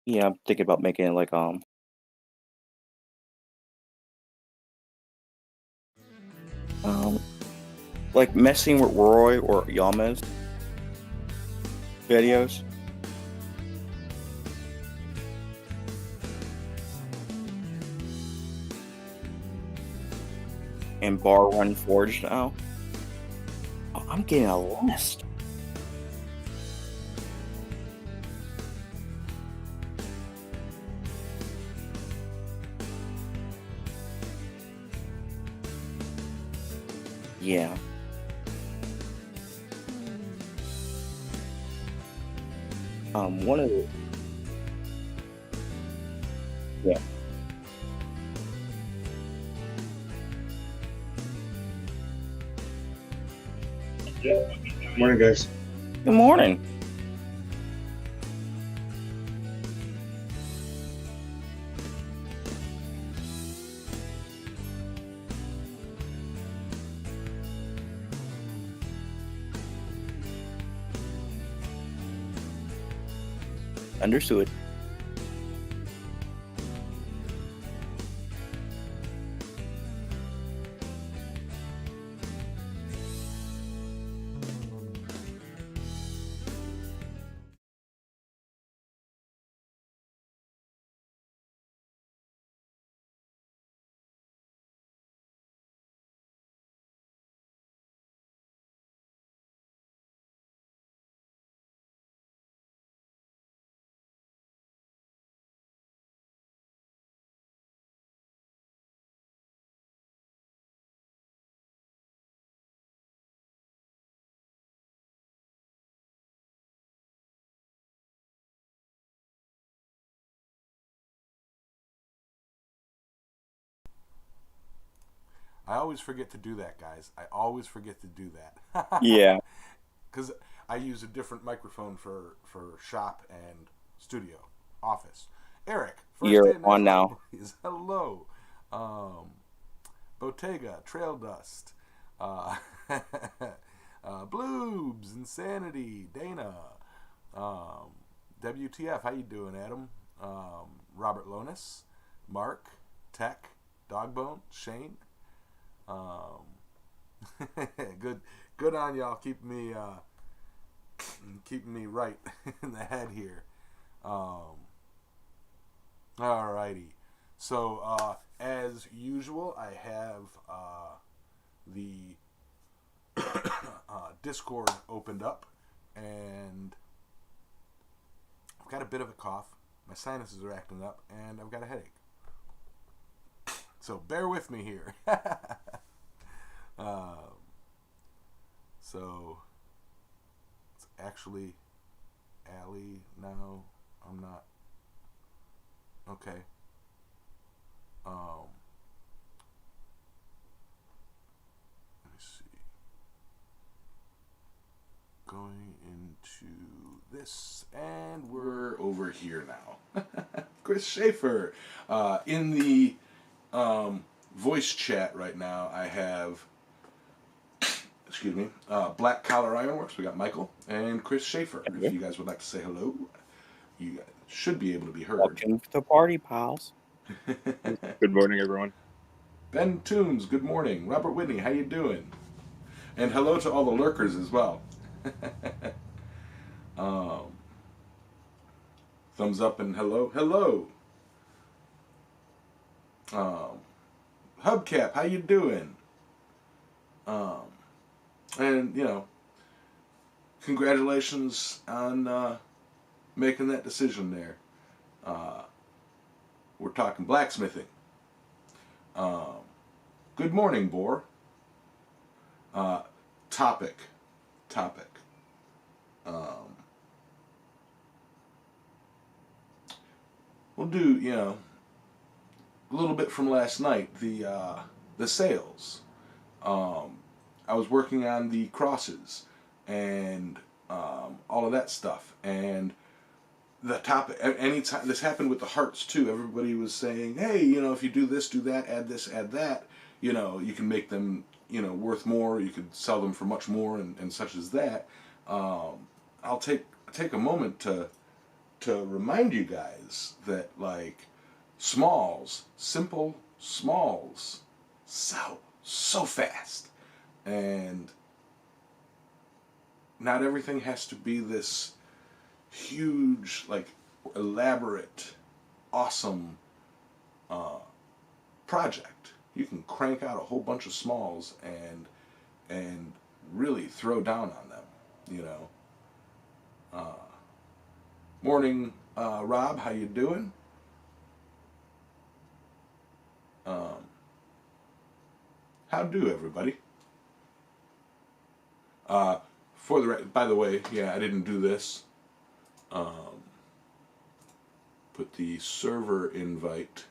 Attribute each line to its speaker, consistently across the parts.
Speaker 1: Yeah, I'm thinking about making it um, like messing with Roy or Yama's videos and Bar Run Forge now. Oh, I'm getting a list. Yeah. One of the yeah.
Speaker 2: Morning, guys.
Speaker 1: Good morning. Understood.
Speaker 3: I always forget to do that, guys. I always forget to do that.
Speaker 1: Yeah,
Speaker 3: Because I use a different microphone for shop and studio, office. Eric, first day
Speaker 1: you're
Speaker 3: at
Speaker 1: on
Speaker 3: Natural
Speaker 1: now.
Speaker 3: Employees. Hello. Um, Bottega, Trail Dust, uh, Bloobs, Insanity, Dana, um, WTF. How you doing, Adam? Robert Lonis, Mark, Tech, Dogbone, Shane. Um, good, good on y'all. Keeping me right in the head here. Alrighty. So as usual, I have the Discord opened up, and I've got a bit of a cough. My sinuses are acting up, and I've got a headache. So bear with me here. um, so it's actually Allie now. I'm not okay. Um, let me see. Going into this, and we're over here now. Chris Schaefer. In the voice chat right now, I have, excuse me, Black Collar Ironworks. We got Michael and Chris Schaefer. If
Speaker 1: Okay.
Speaker 3: you guys would like to say hello, you guys should be able to be heard.
Speaker 1: Welcome to the party, pals.
Speaker 2: Good morning, everyone.
Speaker 3: Ben Toombs, good morning. Robert Whitney, how you doing? And hello to all the lurkers as well. um, thumbs up and hello, hello. Um, Hubcap, how you doing? Um, and congratulations on making that decision there. Uh, we're talking blacksmithing. Um, good morning, Boar. Uh, topic, topic. Um, we'll do a little bit from last night. The sales. Um, I was working on the crosses and all of that stuff. And the topic, anytime this happened with the hearts too. Everybody was saying, "Hey, if you do this, do that, add this, add that, you can make them, worth more. You could sell them for much more, and such as that." I'll take a moment to remind you guys that, like, smalls, simple smalls, sell so fast. And not everything has to be this huge, like, elaborate, awesome project. You can crank out a whole bunch of smalls and really throw down on them, you know. Morning, Rob. How you doing? How do, everybody? By the way, yeah, I didn't do this. Put the server invite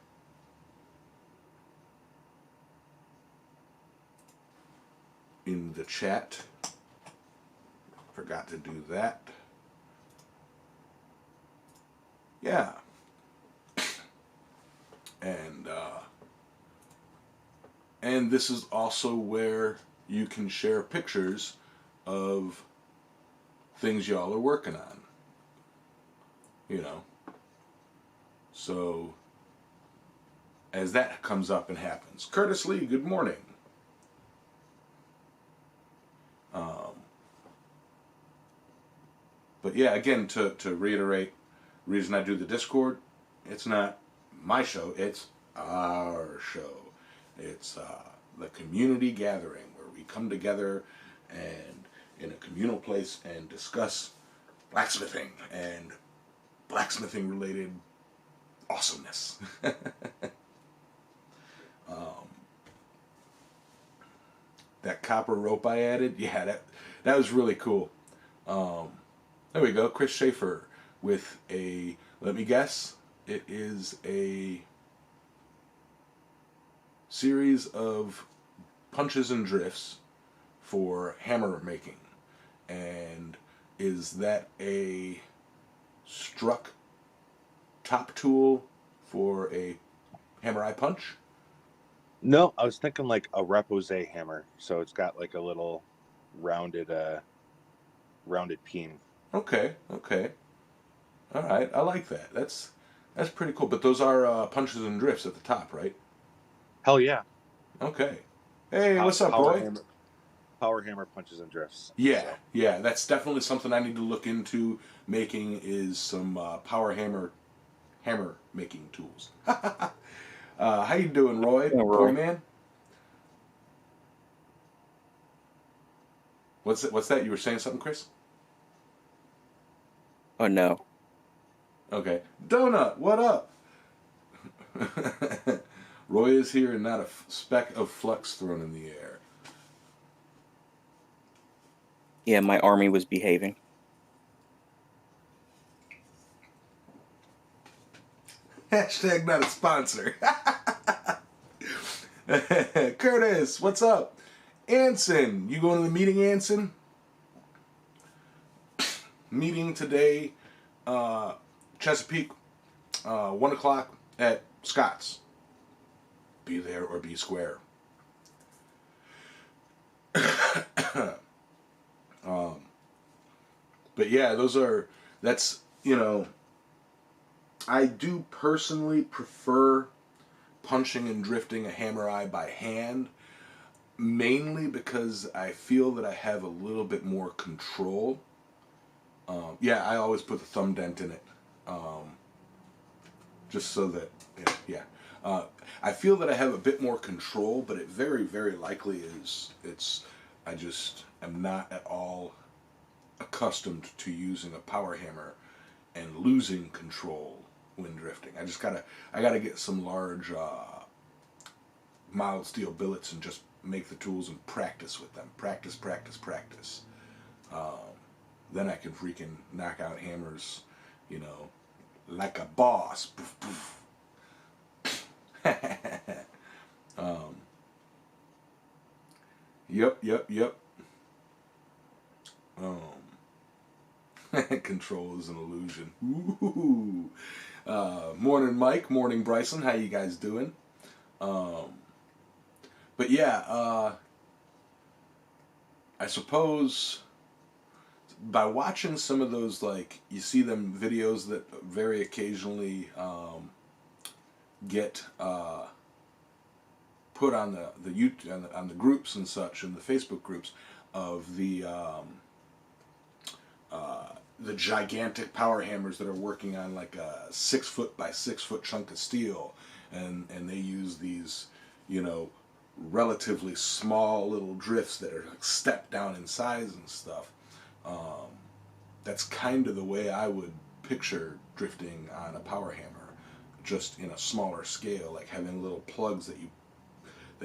Speaker 3: in the chat. Forgot to do that. Yeah. And this is also where you can share pictures of things y'all are working on. You know. So, as that comes up and happens. Curtis Lee, good morning. But yeah, again, to reiterate, the reason I do the Discord, it's not my show, it's our show. It's the community gathering where we come together and in a communal place and discuss blacksmithing and blacksmithing related awesomeness. That copper rope I added, yeah, that was really cool. There we go, Chris Schaefer with a, let me guess, it is a series of punches and drifts for hammer making. And is that a struck top tool for a hammer eye punch?
Speaker 2: No, I was thinking like a repose hammer. So it's got like a little rounded peen.
Speaker 3: Okay. All right, I like that. That's pretty cool. But those are punches and drifts at the top, right?
Speaker 2: Hell yeah.
Speaker 3: Okay. Hey, what's up, Roy?
Speaker 2: Power hammer punches and drifts.
Speaker 3: Yeah,
Speaker 2: so.
Speaker 3: Yeah. That's definitely something I need to look into making is some power hammer making tools. How you doing, Roy?
Speaker 1: Yeah, Roy.
Speaker 3: Roy man? What's that? You were saying something, Chris?
Speaker 1: Oh no.
Speaker 3: Okay. Donut, what up? Roy is here and not a speck of flux thrown in the air.
Speaker 1: Yeah, my army was behaving.
Speaker 3: Hashtag not a sponsor. Curtis, what's up? Anson, you going to the meeting, Anson? Meeting today, Chesapeake, 1 o'clock at Scott's. Be there or be square. But yeah, that's, you know, I do personally prefer punching and drifting a hammer eye by hand, mainly because I feel that I have a little bit more control. Yeah, I always put the thumb dent in it, just so that, yeah. I feel that I have a bit more control, but it very, very likely I just am not at all accustomed to using a power hammer and losing control when drifting. I gotta get some large mild steel billets and just make the tools and practice with them. Practice. Then I can freaking knock out hammers, you know, like a boss. Poof, poof. Yep. Control is an illusion. Ooh. Morning, Mike. Morning, Bryson. How you guys doing? But yeah, I suppose by watching some of those, like, you see them videos that very occasionally get put on the YouTube, on the groups and such, and the Facebook groups of the gigantic power hammers that are working on like a 6 foot by 6 foot chunk of steel, and they use these, you know, relatively small little drifts that are like stepped down in size and stuff. That's kind of the way I would picture drifting on a power hammer, just in a smaller scale, like having little plugs that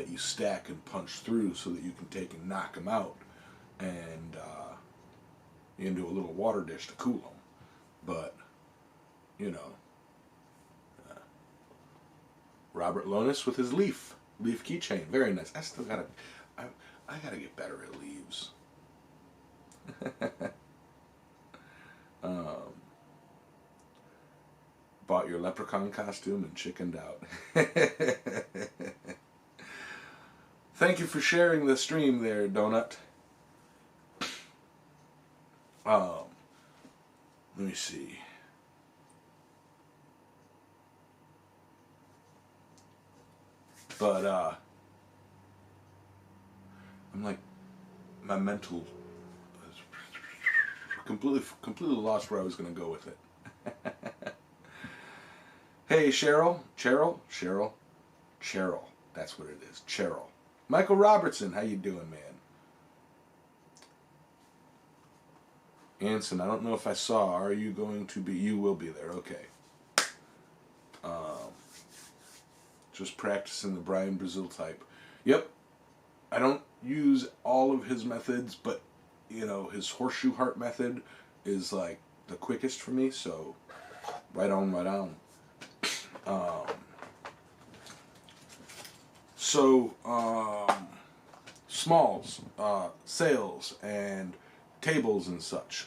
Speaker 3: you stack and punch through so that you can take and knock them out, and into a little water dish to cool them. But, you know, Robert Lonis with his leaf keychain, very nice. I still gotta, I gotta get better at leaves. Bought your leprechaun costume and chickened out. Thank you for sharing the stream there, Donut. Let me see. But I'm like, my mental is completely lost where I was going to go with it. Hey, Cheryl. That's what it is. Cheryl. Michael Robertson, how you doing, man? Anson, I don't know if I saw. Are you going to be? You will be there. Okay. Just practicing the Brian Brazil type. Yep. I don't use all of his methods, but, you know, his horseshoe heart method is like the quickest for me. So, right on. Smalls, sales, and tables and such.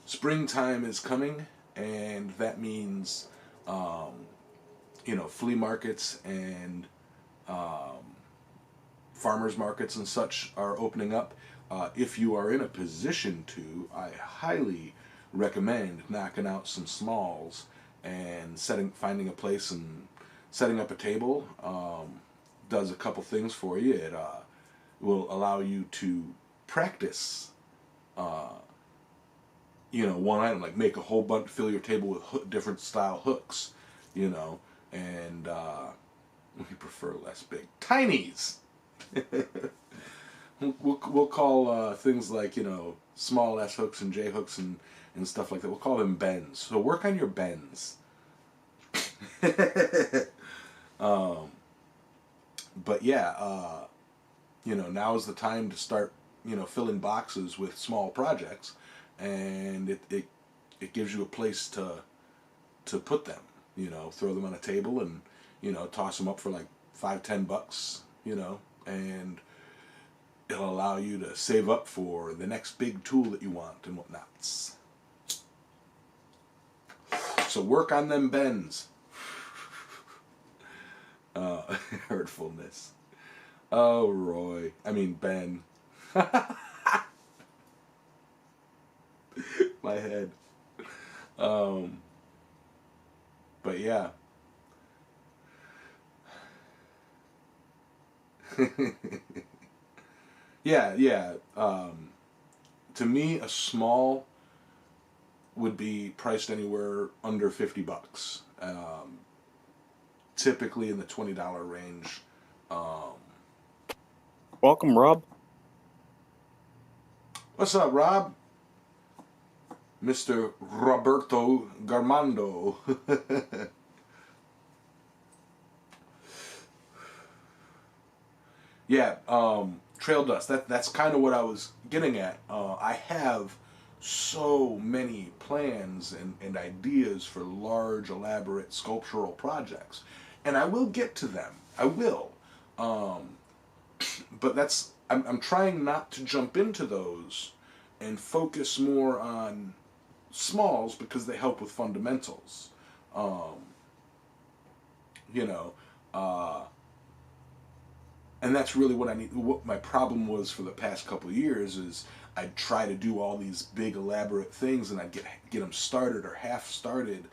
Speaker 3: Springtime is coming, and that means, you know, flea markets and farmers markets and such are opening up. If you are in a position to, I highly recommend knocking out some smalls and finding a place and setting up a table. Does a couple things for you. It will allow you to practice, you know, one item, like make a whole bunch, fill your table with different style hooks, you know, and we prefer less big. Tinies! we'll call things like, you know, small S hooks and J hooks and stuff like that. We'll call them bends. So work on your bends. But yeah, you know, now is the time to start, you know, filling boxes with small projects, and it gives you a place to put them, you know, throw them on a table and, you know, toss them up for like $5-10, you know, and it'll allow you to save up for the next big tool that you want and whatnots. So work on them bends. Hurtfulness. Oh, Roy. I mean, Ben. My head. But yeah. Yeah. To me, a small would be priced anywhere under $50. Typically in the $20 range.
Speaker 1: Welcome, Rob.
Speaker 3: What's up, Rob? Mr. Roberto Garmando. Yeah, trail dust. That's kind of what I was getting at. I have so many plans and ideas for large, elaborate sculptural projects, and I will get to them. I will, but I'm trying not to jump into those and focus more on smalls because they help with fundamentals. You know, and that's really what I need. What my problem was for the past couple of years is I'd try to do all these big elaborate things, and I'd get them started or half started,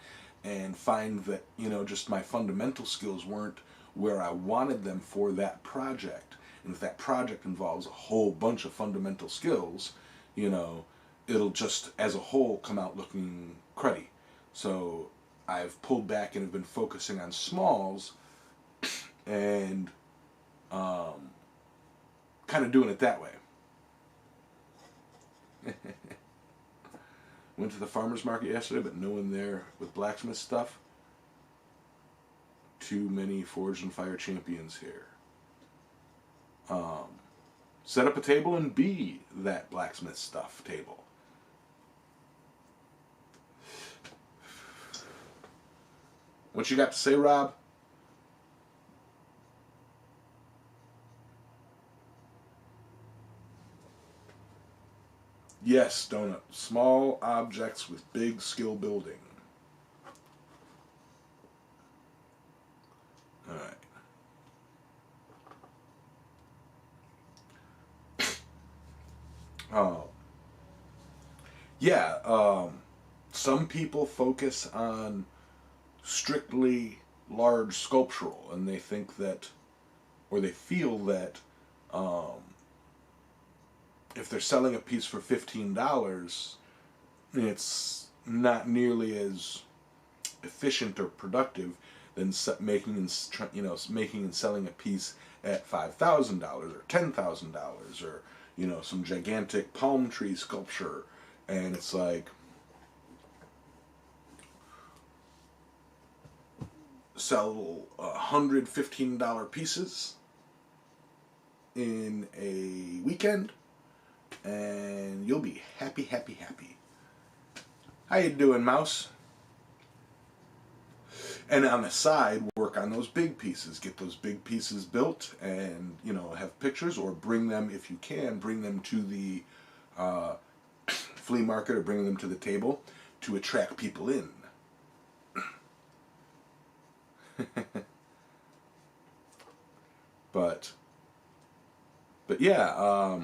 Speaker 3: and find that, you know, just my fundamental skills weren't where I wanted them for that project. And if that project involves a whole bunch of fundamental skills, you know, it'll just as a whole come out looking cruddy. So I've pulled back and have been focusing on smalls, and kind of doing it that way. Went to the farmer's market yesterday, but no one there with blacksmith stuff. Too many Forged and Fire champions here. Set up a table and be that blacksmith stuff table. What you got to say, Rob? Yes, donut. Small objects with big skill building. All right. Yeah, some people focus on strictly large sculptural, and they think that, or they feel that, if they're selling a piece for $15, it's not nearly as efficient or productive than making and selling a piece at $5,000 or $10,000, or, you know, some gigantic palm tree sculpture. And it's like, sell $115 pieces in a weekend, and you'll be happy, happy, happy. How you doing, Mouse? And on the side, work on those big pieces. Get those big pieces built, and, you know, have pictures, or bring them, if you can, bring them to the flea market, or bring them to the table to attract people in. but yeah,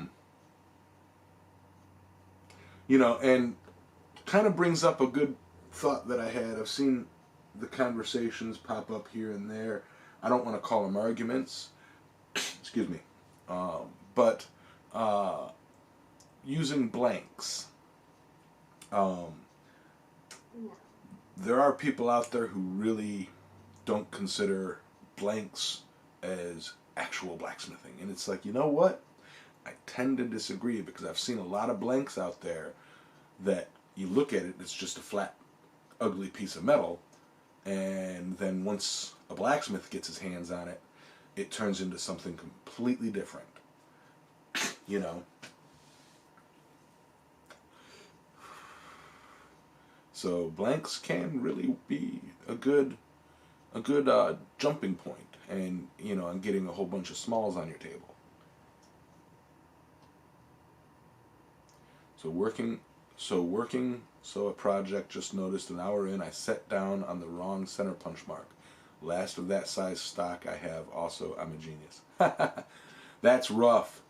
Speaker 3: you know, and kind of brings up a good thought that I had. I've seen the conversations pop up here and there. I don't want to call them arguments. Excuse me. But using blanks. There are people out there who really don't consider blanks as actual blacksmithing. And it's like, you know what? I tend to disagree, because I've seen a lot of blanks out there that you look at it, it's just a flat, ugly piece of metal. And then once a blacksmith gets his hands on it, it turns into something completely different. You know? So blanks can really be a good jumping point, and, you know, and getting a whole bunch of smalls on your table. So a project just noticed an hour in, I set down on the wrong center punch mark. Last of that size stock I have. Also, I'm a genius. That's rough.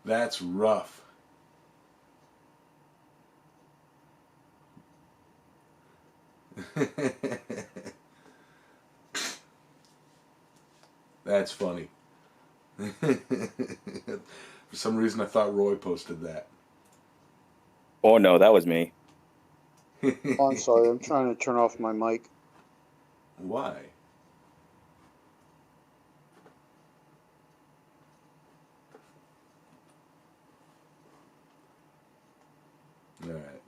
Speaker 3: That's rough. That's funny. For some reason I thought Roy posted that.
Speaker 1: Oh no, that was me.
Speaker 4: Oh, I'm sorry. I'm trying to turn off my mic.
Speaker 3: Why? All right.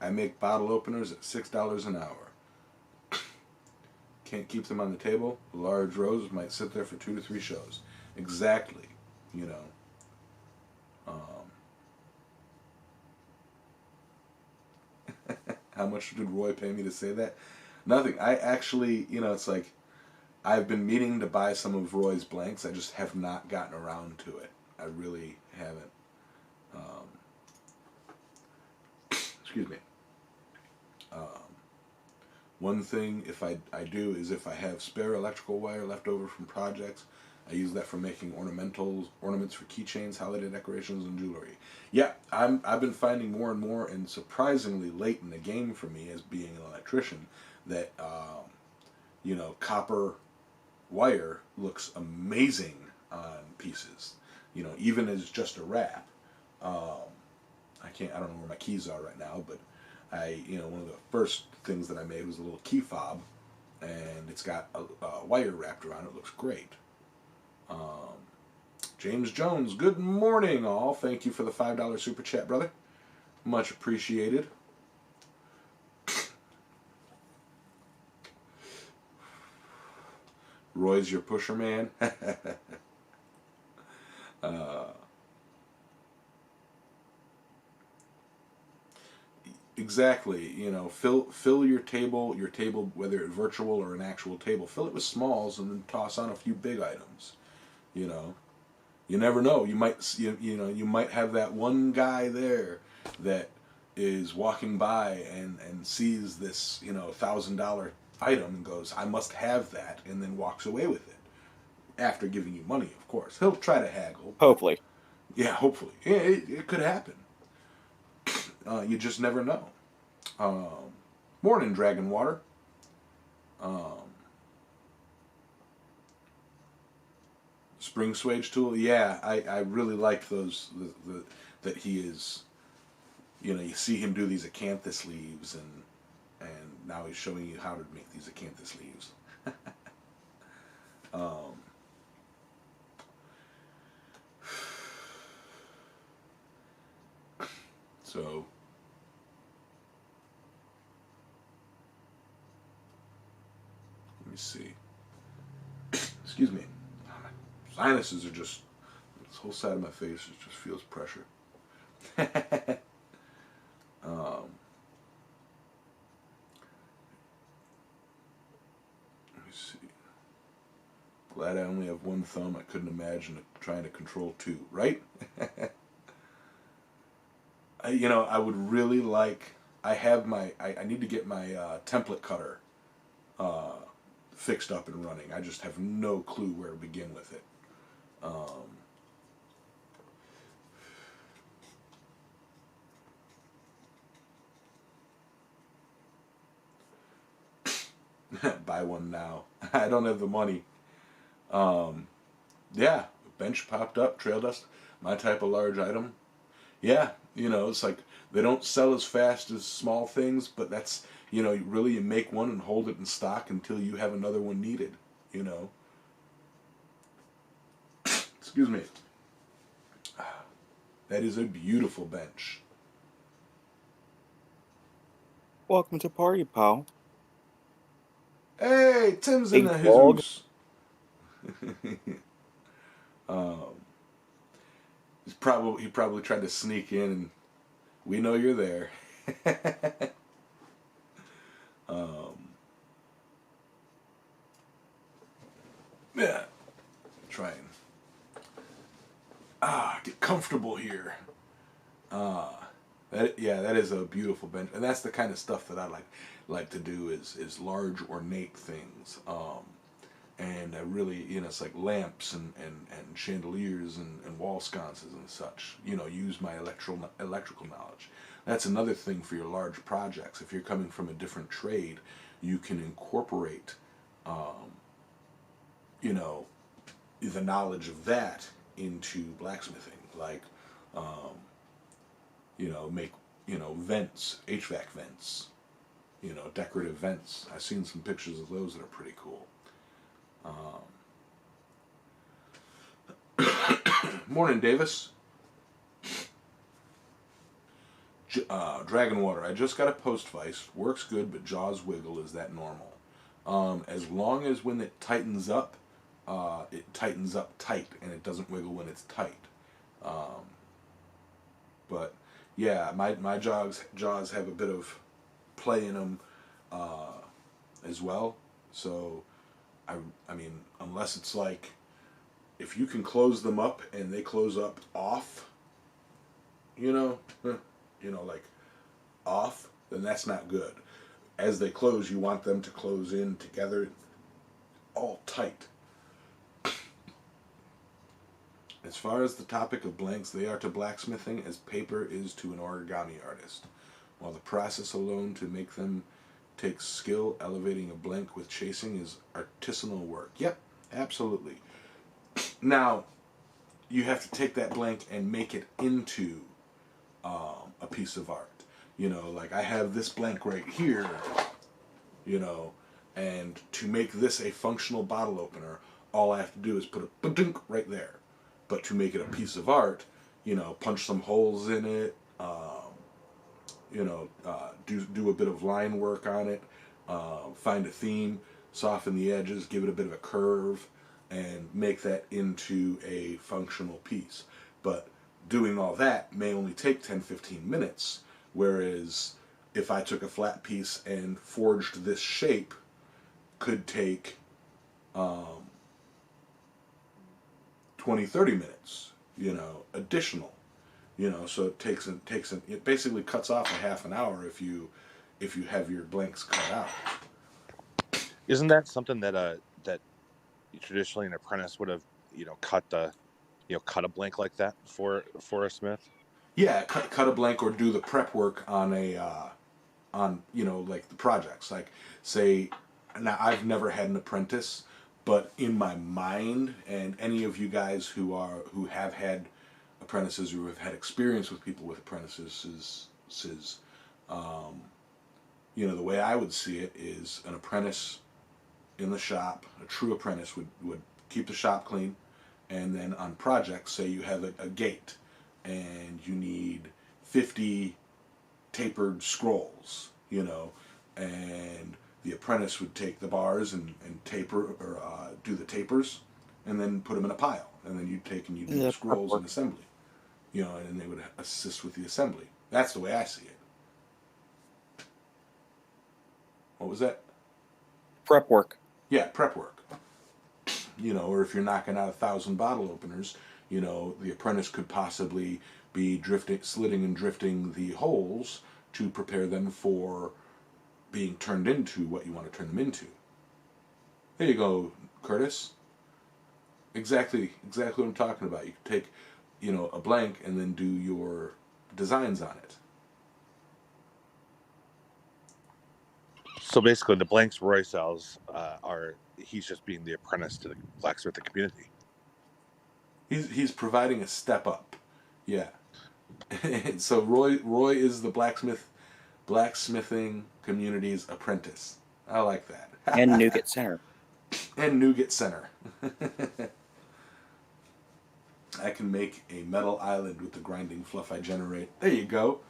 Speaker 3: I make bottle openers at $6 an hour. Can't keep them on the table. Large rows might sit there for 2 to 3 shows. Exactly. You know. How much did Roy pay me to say that? Nothing. I actually, you know, it's like, I've been meaning to buy some of Roy's blanks. I just have not gotten around to it. I really haven't. Excuse me. One thing, if I do, is if I have spare electrical wire left over from projects, I use that for making ornaments for keychains, holiday decorations, and jewelry. Yeah, I've been finding more and more, and surprisingly late in the game for me as being an electrician, that copper wire looks amazing on pieces. Even as just a wrap. I don't know where my keys are right now, but one of the first things that I made was a little key fob, and it's got a wire wrapped around it. It looks great. James Jones, good morning, all. Thank you for the $5 super chat, brother. Much appreciated. Roy's your pusher man. Exactly. Fill your table, whether it's virtual or an actual table, fill it with smalls and then toss on a few big items. You never know. You might have that one guy there that is walking by and sees this $1,000 item and goes, I must have that, and then walks away with it after giving you money. Of course, he'll try to haggle.
Speaker 1: Hopefully.
Speaker 3: Yeah, hopefully. It could happen. You just never know. Morning, Dragon Water. Spring swage tool. Yeah, I really like those. That he is. You see him do these acanthus leaves, and now he's showing you how to make these acanthus leaves. So. Let me see. Excuse me. My sinuses are just. This whole side of my face just feels pressure. Let me see. Glad I only have one thumb. I couldn't imagine trying to control two, right? I would really like. I need to get my template cutter fixed up and running. I just have no clue where to begin with it. Buy one now. I don't have the money. Yeah, bench popped up, trail dust, my type of large item. Yeah, it's like they don't sell as fast as small things, but that's, really you make one and hold it in stock until you have another one needed, Excuse me. That is a beautiful bench.
Speaker 1: Welcome to party, pal.
Speaker 3: Hey, Tim's
Speaker 1: Big
Speaker 3: in the
Speaker 1: dog.
Speaker 3: Jesus. He probably tried to sneak in, and we know you're there. Yeah, try and get comfortable here. That is a beautiful bench, and that's the kind of stuff that I like to do is large ornate things. And I really, it's like lamps and chandeliers and wall sconces and such. Use my electrical knowledge. That's another thing for your large projects. If you're coming from a different trade, you can incorporate, the knowledge of that into blacksmithing. Like, make, vents, HVAC vents, decorative vents. I've seen some pictures of those that are pretty cool. Morning, Davis. Dragon Water. I just got a post vise. Works good, but jaws wiggle. Is that normal? As long as when it tightens up tight, and it doesn't wiggle when it's tight. But yeah, my jaws have a bit of play in them as well. So I mean, unless it's like, if you can close them up and they close up off, like off, then that's not good. As they close, you want them to close in together, all tight. As far as the topic of blanks, they are to blacksmithing as paper is to an origami artist. While the process alone to make them takes skill, elevating a blank with chasing is artisanal work. Yep, absolutely. Now, you have to take that blank and make it into a piece of art. You know, like I have this blank right here, you know, and to make this a functional bottle opener, all I have to do is put a ba-dunk right there. But to make it a piece of art, you know, punch some holes in it, do a bit of line work on it, find a theme, soften the edges, give it a bit of a curve, and make that into a functional piece. But doing all that may only take 10-15 minutes, whereas if I took a flat piece and forged this shape, could take 20-30 minutes, you know, additional. You know, so it basically cuts off a half an hour if you have your blanks cut out.
Speaker 2: Isn't that something that traditionally an apprentice would have, cut a blank like that for a smith?
Speaker 3: Yeah, cut a blank or do the prep work on like the projects. Like, say, now I've never had an apprentice, but in my mind, and any of you guys who have had apprentices, who have had experience with people with apprentices, the way I would see it is an apprentice in the shop, a true apprentice would keep the shop clean, and then on projects, say you have a gate, and you need 50 tapered scrolls, and the apprentice would take the bars and taper or do the tapers, and then put them in a pile, and then you'd take and you do the scrolls and assembly, and they would assist with the assembly. That's the way I see it. What was that?
Speaker 1: Prep work.
Speaker 3: Yeah, prep work. Or if you're knocking out 1,000 bottle openers, the apprentice could possibly be slitting and drifting the holes to prepare them for being turned into what you want to turn them into. There you go, Curtis. Exactly what I'm talking about. You could take, a blank and then do your designs on it.
Speaker 2: So basically, the blanks Roy sells he's just being the apprentice to the blacksmithing community.
Speaker 3: He's providing a step up. Yeah. So Roy is the blacksmithing community's apprentice. I like that.
Speaker 1: And Nougat Center.
Speaker 3: And Nougat Center. I can make a metal island with the grinding fluff I generate. There you go.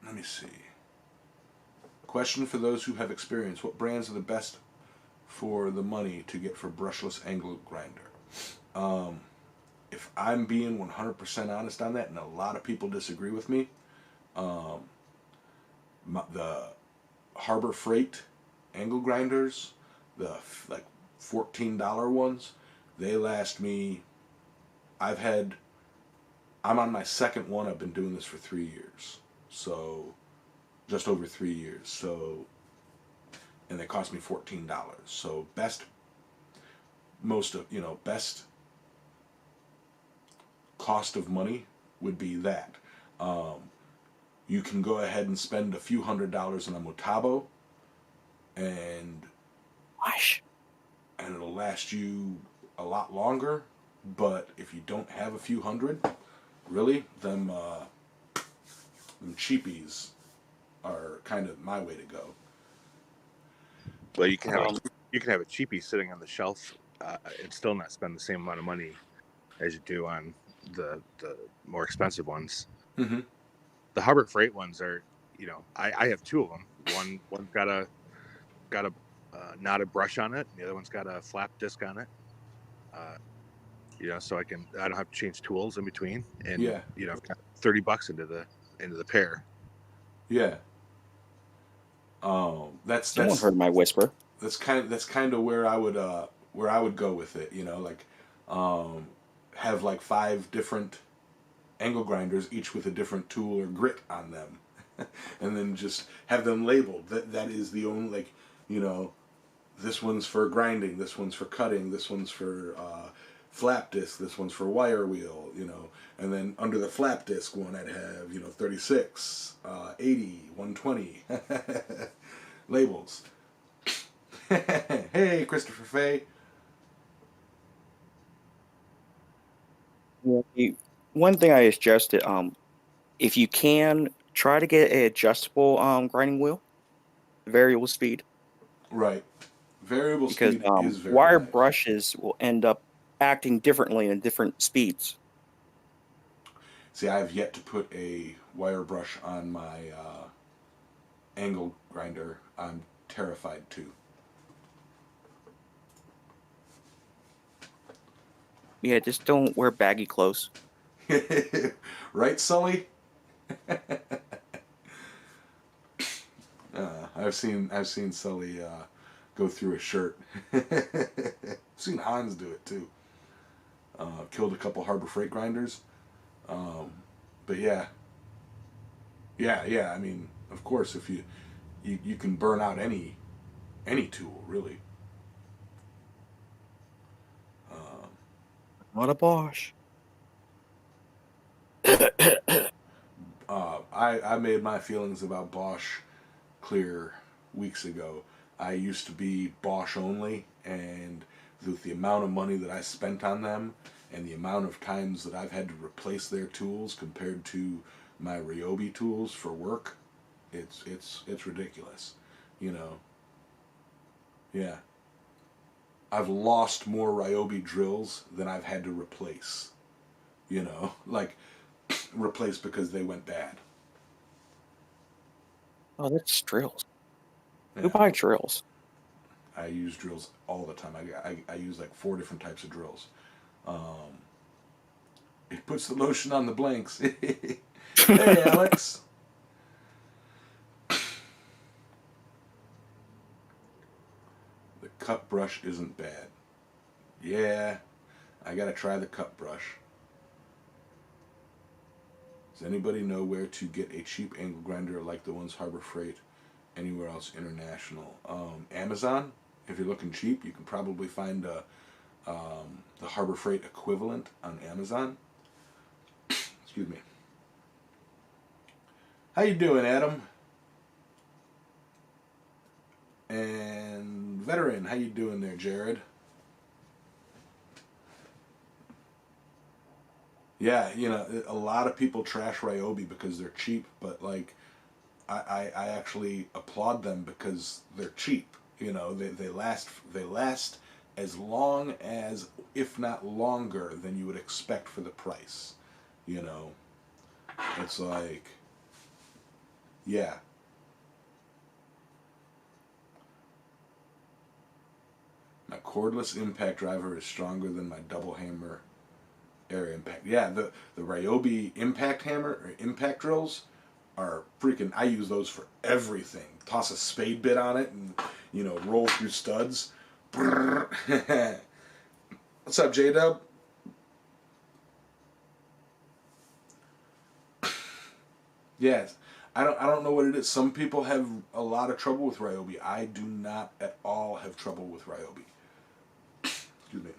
Speaker 3: Let me see. Question for those who have experience. What brands are the best for the money to get for brushless angle grinder? If I'm being 100% honest on that, and a lot of people disagree with me, the Harbor Freight angle grinders, the like $14 ones, they last me. I'm on my second one. I've been doing this for 3 years, so just over 3 years. So, and they cost me $14. So best cost of money would be that. You can go ahead and spend a few $100s on a Motabo, and it'll last you a lot longer. But if you don't have a few hundred, really, them cheapies are kind of my way to go.
Speaker 2: Well, you can have a cheapie sitting on the shelf and still not spend the same amount of money as you do on the more expensive ones.
Speaker 3: Mm-hmm.
Speaker 2: The Harbor Freight ones are, I have two of them. One's got a knotted brush on it. The other one's got a flap disc on it. So I don't have to change tools in between, and I've got $30 into the pair.
Speaker 3: Yeah.
Speaker 1: Someone heard my whisper.
Speaker 3: That's kind of where I would go with it. Have like 5 different angle grinders, each with a different tool or grit on them. and then just have them labeled. That is the only, like, you know, this one's for grinding, this one's for cutting, this one's for flap disc, this one's for wire wheel, you know. And then under the flap disc one, I'd have, you know, 36, 80, 120 labels. Hey, Christopher Fay.
Speaker 1: One thing I suggested, if you can, try to get an adjustable grinding wheel, variable speed,
Speaker 3: Right. Variable
Speaker 1: because
Speaker 3: speed is very
Speaker 1: wire
Speaker 3: nice.
Speaker 1: brushes will end up acting differently in different speeds.
Speaker 3: See, I have yet to put a wire brush on my angle grinder. I'm terrified to.
Speaker 1: Yeah, just don't wear baggy clothes.
Speaker 3: Right, Sully? I've seen Sully go through a shirt. I've seen Hans do it too. Killed a couple Harbor Freight grinders. But yeah. I mean, of course, if you can burn out any tool, really.
Speaker 1: Not a Bosch.
Speaker 3: I made my feelings about Bosch clear weeks ago. I used to be Bosch only, and with the amount of money that I spent on them and the amount of times that I've had to replace their tools compared to my Ryobi tools for work, it's ridiculous, you know. Yeah. I've lost more Ryobi drills than I've had to replace. You know, like replace because they went bad.
Speaker 1: Oh, that's drills.
Speaker 3: Yeah.
Speaker 1: Who buy drills?
Speaker 3: I use drills all the time. I use like 4 different types of drills. It puts the lotion on the blanks. Hey, Alex. The cut brush isn't bad. Yeah, I gotta try the cut brush. Does anybody know where to get a cheap angle grinder like the ones Harbor Freight anywhere else international? Amazon. If you're looking cheap, you can probably find the Harbor Freight equivalent on Amazon. Excuse me. How you doing, Adam? And Veteran, how you doing there, Jared? Yeah, you know, a lot of people trash Ryobi because they're cheap, but like, I actually applaud them because they're cheap. You know, they last as long as, if not longer, than you would expect for the price. You know, it's like, yeah. My cordless impact driver is stronger than my double hammer air impact. Yeah, the Ryobi impact hammer or impact drills are freaking. I use those for everything. Toss a spade bit on it and, you know, roll through studs. What's up, J Dub? Yes, I don't know what it is. Some people have a lot of trouble with Ryobi. I do not at all have trouble with Ryobi. Excuse me.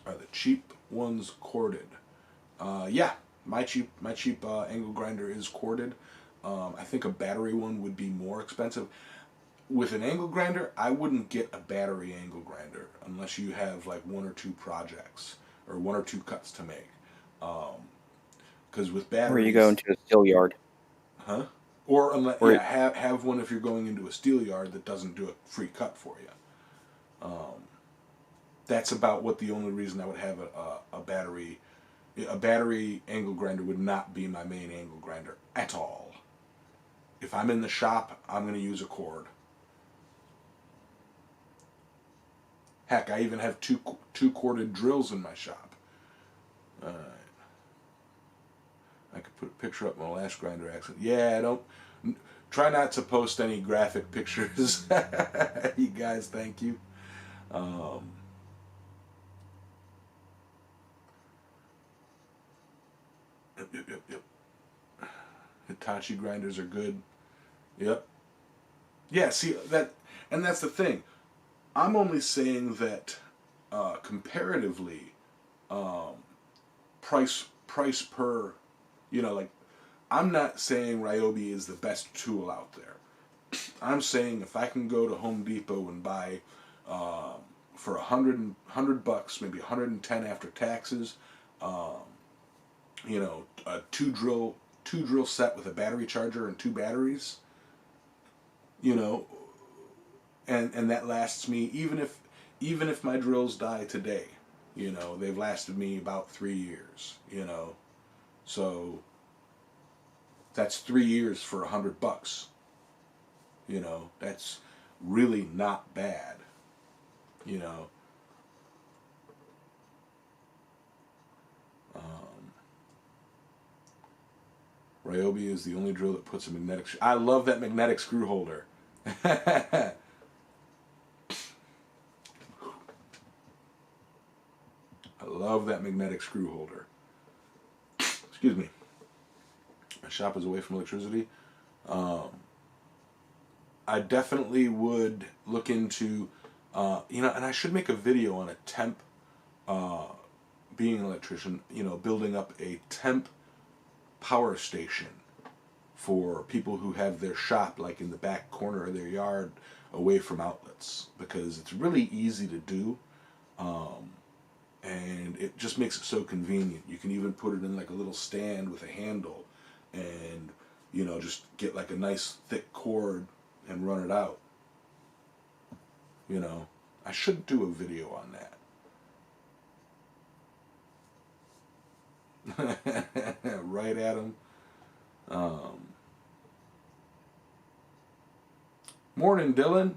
Speaker 3: Are the cheap ones corded? Yeah, my cheap angle grinder is corded. I think a battery one would be more expensive. With an angle grinder, I wouldn't get a battery angle grinder unless you have like 1 or 2 projects or 1 or 2 cuts to make. Because with batteries,
Speaker 1: Or you go into a steel yard.
Speaker 3: huh? Or unless,
Speaker 1: Or
Speaker 3: yeah, have one if you're going into a steel yard that doesn't do a free cut for you. That's about what the only reason I would have a battery. A battery angle grinder would not be my main angle grinder at all. If I'm in the shop, I'm going to use a cord. Heck, I even have two corded drills in my shop. Alright. I could put a picture up my last grinder accident. Yeah, don't. Try not to post any graphic pictures. You guys, thank you. Yep. Hit Hitachi grinders are good. Yep. Yeah, see, and that's the thing. I'm only saying that comparatively, price per, like, I'm not saying Ryobi is the best tool out there. I'm saying if I can go to Home Depot and buy for $100, maybe 110 after taxes, a two drill set with a battery charger and 2 batteries, and that lasts me even if my drills die today, they've lasted me about 3 years, so that's 3 years for $100. That's really not bad. Ryobi is the only drill that puts a magnetic. I love that magnetic screw holder. I love that magnetic screw holder. Excuse me. My shop is away from electricity. I definitely would look into, and I should make a video on a temp, being an electrician, building up a temp power station for people who have their shop like in the back corner of their yard away from outlets, because it's really easy to do, and it just makes it so convenient. You can even put it in like a little stand with a handle and just get like a nice thick cord and run it out. I should do a video on that. Right, Adam? Morning, Dylan.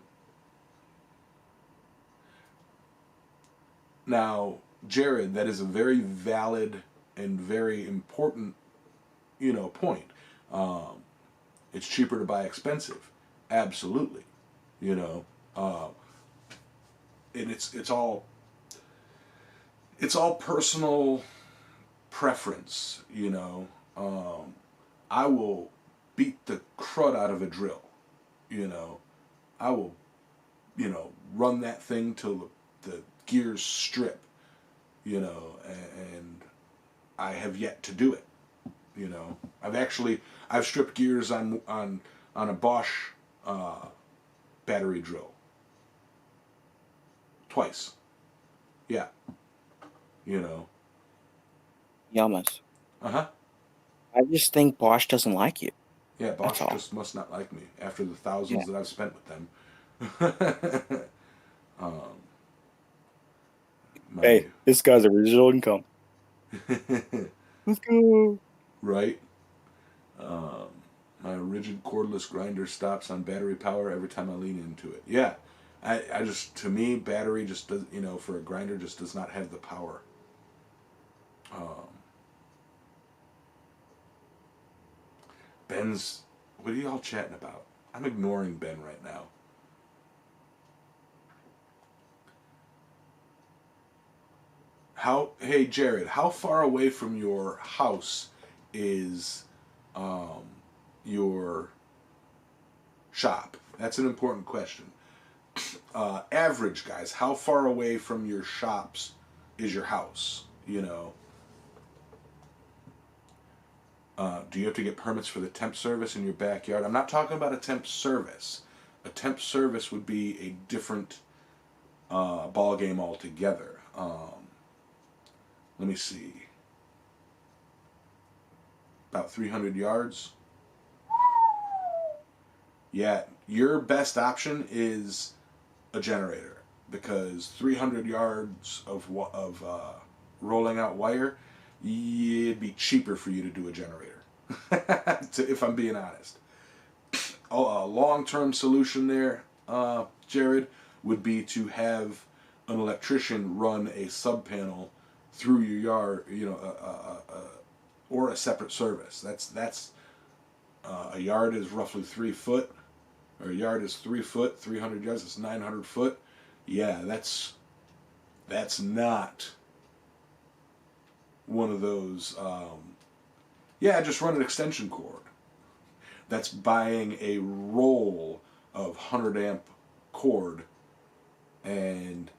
Speaker 3: Now, Jared, that is a very valid and very important, point. It's cheaper to buy expensive. Absolutely. And it's all personal preference, I will beat the crud out of a drill, I will, run that thing till the gears strip, and I have yet to do it, I've stripped gears on a Bosch battery drill twice. Yeah.
Speaker 1: Yamas.
Speaker 3: Uh-huh.
Speaker 1: I just think Bosch doesn't like you.
Speaker 3: Yeah, Bosch just must not like me after the thousands that I've spent with them.
Speaker 1: Hey, this guy's original income. Let's go.
Speaker 3: Right. My rigid cordless grinder stops on battery power every time I lean into it. Yeah. I just, to me, battery just does, for a grinder just does not have the power. Ben's, what are y'all chatting about? I'm ignoring Ben right now. Hey Jared, how far away from your house is your shop? That's an important question. Average, guys, how far away from your shops is your house? Do you have to get permits for the temp service in your backyard? I'm not talking about a temp service. A temp service would be a different ball game altogether. Let me see. About 300 yards. Yeah, your best option is a generator, because 300 yards of rolling out wire, it'd be cheaper for you to do a generator, if I'm being honest. A long-term solution there, Jared, would be to have an electrician run a sub-panel through your yard, or a separate service. That's a yard is roughly 3 foot, or a yard is 3 foot, 300 yards, that's 900 foot. Yeah, that's not one of those, just run an extension cord, That's buying a roll of 100 amp cord and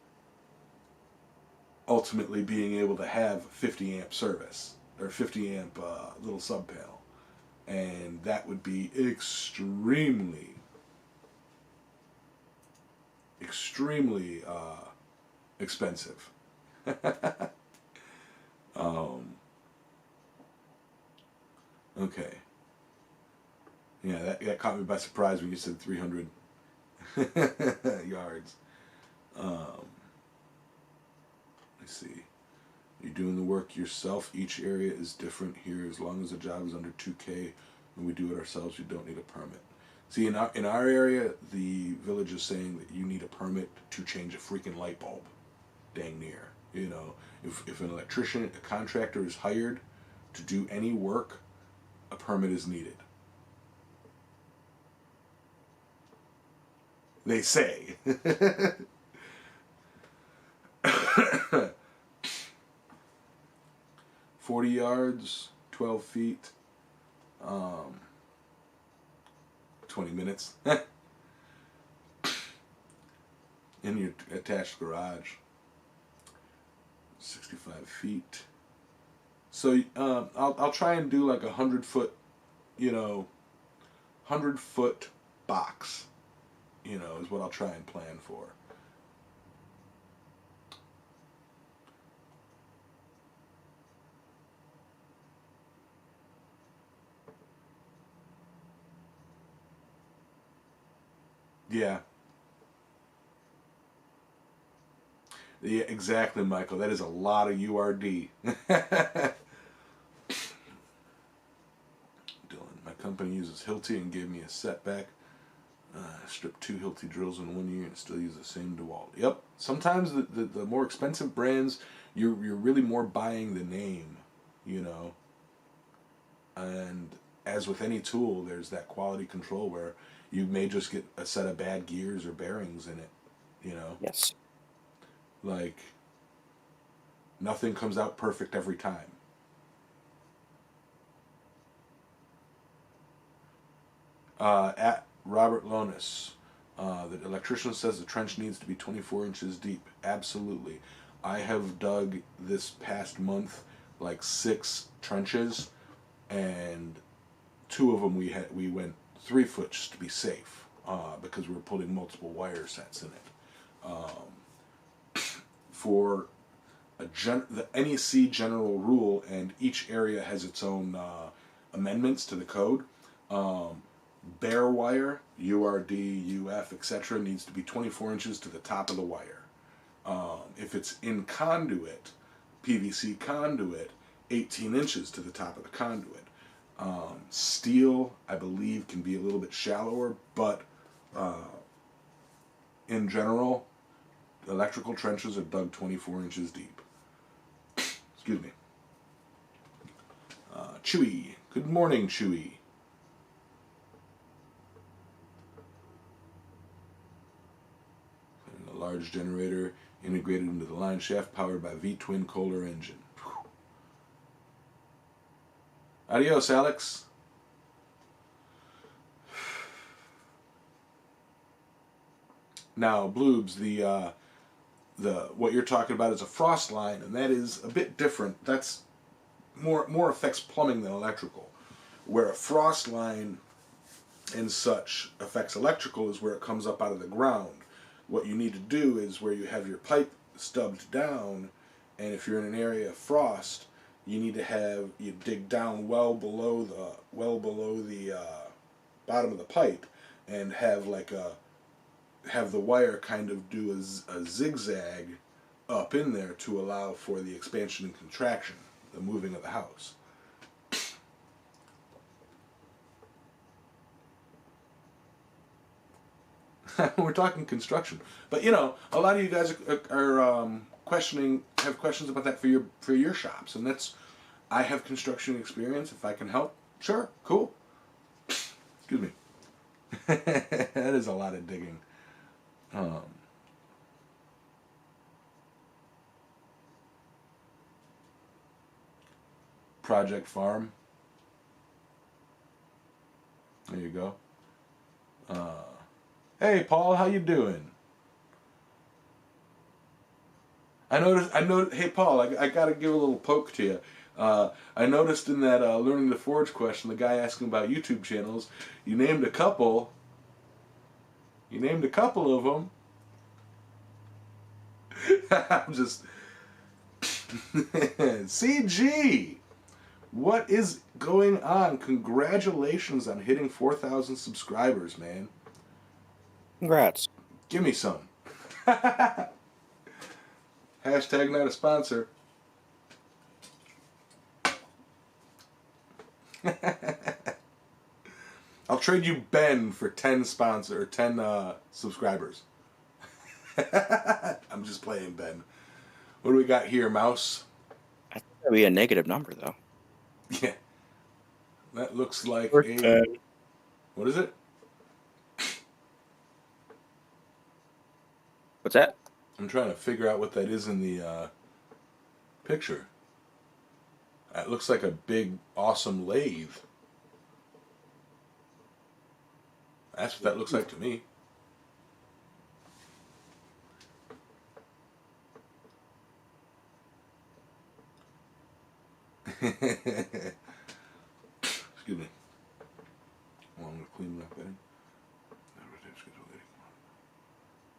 Speaker 3: ultimately being able to have 50 amp service or 50 amp little sub panel, and that would be extremely expensive. Okay. Yeah, that caught me by surprise when you said 300 yards. Let's see. You're doing the work yourself. Each area is different here. As long as the job is under 2K and we do it ourselves, you don't need a permit. See, in our area, the village is saying that you need a permit to change a freaking light bulb. Dang near. You know, if an electrician, a contractor is hired to do any work, a permit is needed. They say. 40 yards, 12 feet, 20 minutes. In your attached garage. 65 feet. So I'll try and do like 100-foot, 100-foot box, is what I'll try and plan for. Yeah. Yeah, exactly, Michael. That is a lot of URD. Dylan, my company uses Hilti and gave me a setback. Stripped 2 Hilti drills in 1 year and still use the same DeWalt. Yep. Sometimes the more expensive brands, you're really more buying the name, And as with any tool, there's that quality control where you may just get a set of bad gears or bearings in it,
Speaker 1: Yes.
Speaker 3: Like, nothing comes out perfect every time. At Robert Lonis, the electrician says the trench needs to be 24 inches deep. Absolutely. I have dug this past month like 6 trenches, and 2 of them we went 3 foot just to be safe, because we were putting multiple wire sets in it. For the NEC general rule, and each area has its own amendments to the code. Bare wire, URD, UF, etc., needs to be 24 inches to the top of the wire. If it's in conduit, PVC conduit, 18 inches to the top of the conduit. Steel, I believe, can be a little bit shallower, but in general, electrical trenches are dug 24 inches deep. Excuse me. Chewy. Good morning, Chewy. And a large generator integrated into the line shaft powered by V-twin Kohler engine. Whew. Adios, Alex. Now, Bloobs, the what you're talking about is a frost line, and that is a bit different. That's more affects plumbing than electrical. Where a frost line and such affects electrical is where it comes up out of the ground. What you need to do is where you have your pipe stubbed down, and if you're in an area of frost, you need to you dig down well below the bottom of the pipe, and have the wire kind of do a zigzag up in there to allow for the expansion and contraction, the moving of the house. We're talking construction, but a lot of you guys are have questions about that for your shops, and I have construction experience. If I can help, sure, cool. Excuse me. That is a lot of digging. Project Farm. There go. Hey, Paul, how you doing? I noticed. Hey, Paul, I got to give a little poke to you. I noticed in that Learning to Forge question, the guy asking about YouTube channels, you named a couple. You named a couple of them. I'm just... CG! What is going on? Congratulations on hitting 4,000 subscribers, man.
Speaker 1: Congrats.
Speaker 3: Give me some. Hashtag not a sponsor. I'll trade you Ben for 10 subscribers. I'm just playing, Ben. What do we got here, Mouse?
Speaker 1: I think that'd be a negative number, though.
Speaker 3: Yeah. That looks like
Speaker 1: Or
Speaker 3: a...
Speaker 1: 10.
Speaker 3: What is it?
Speaker 1: What's that?
Speaker 3: I'm trying to figure out what that is in the picture. It looks like a big, awesome lathe. That's what that looks like to me. Excuse me. Well, I'm going to clean it up, Eddie.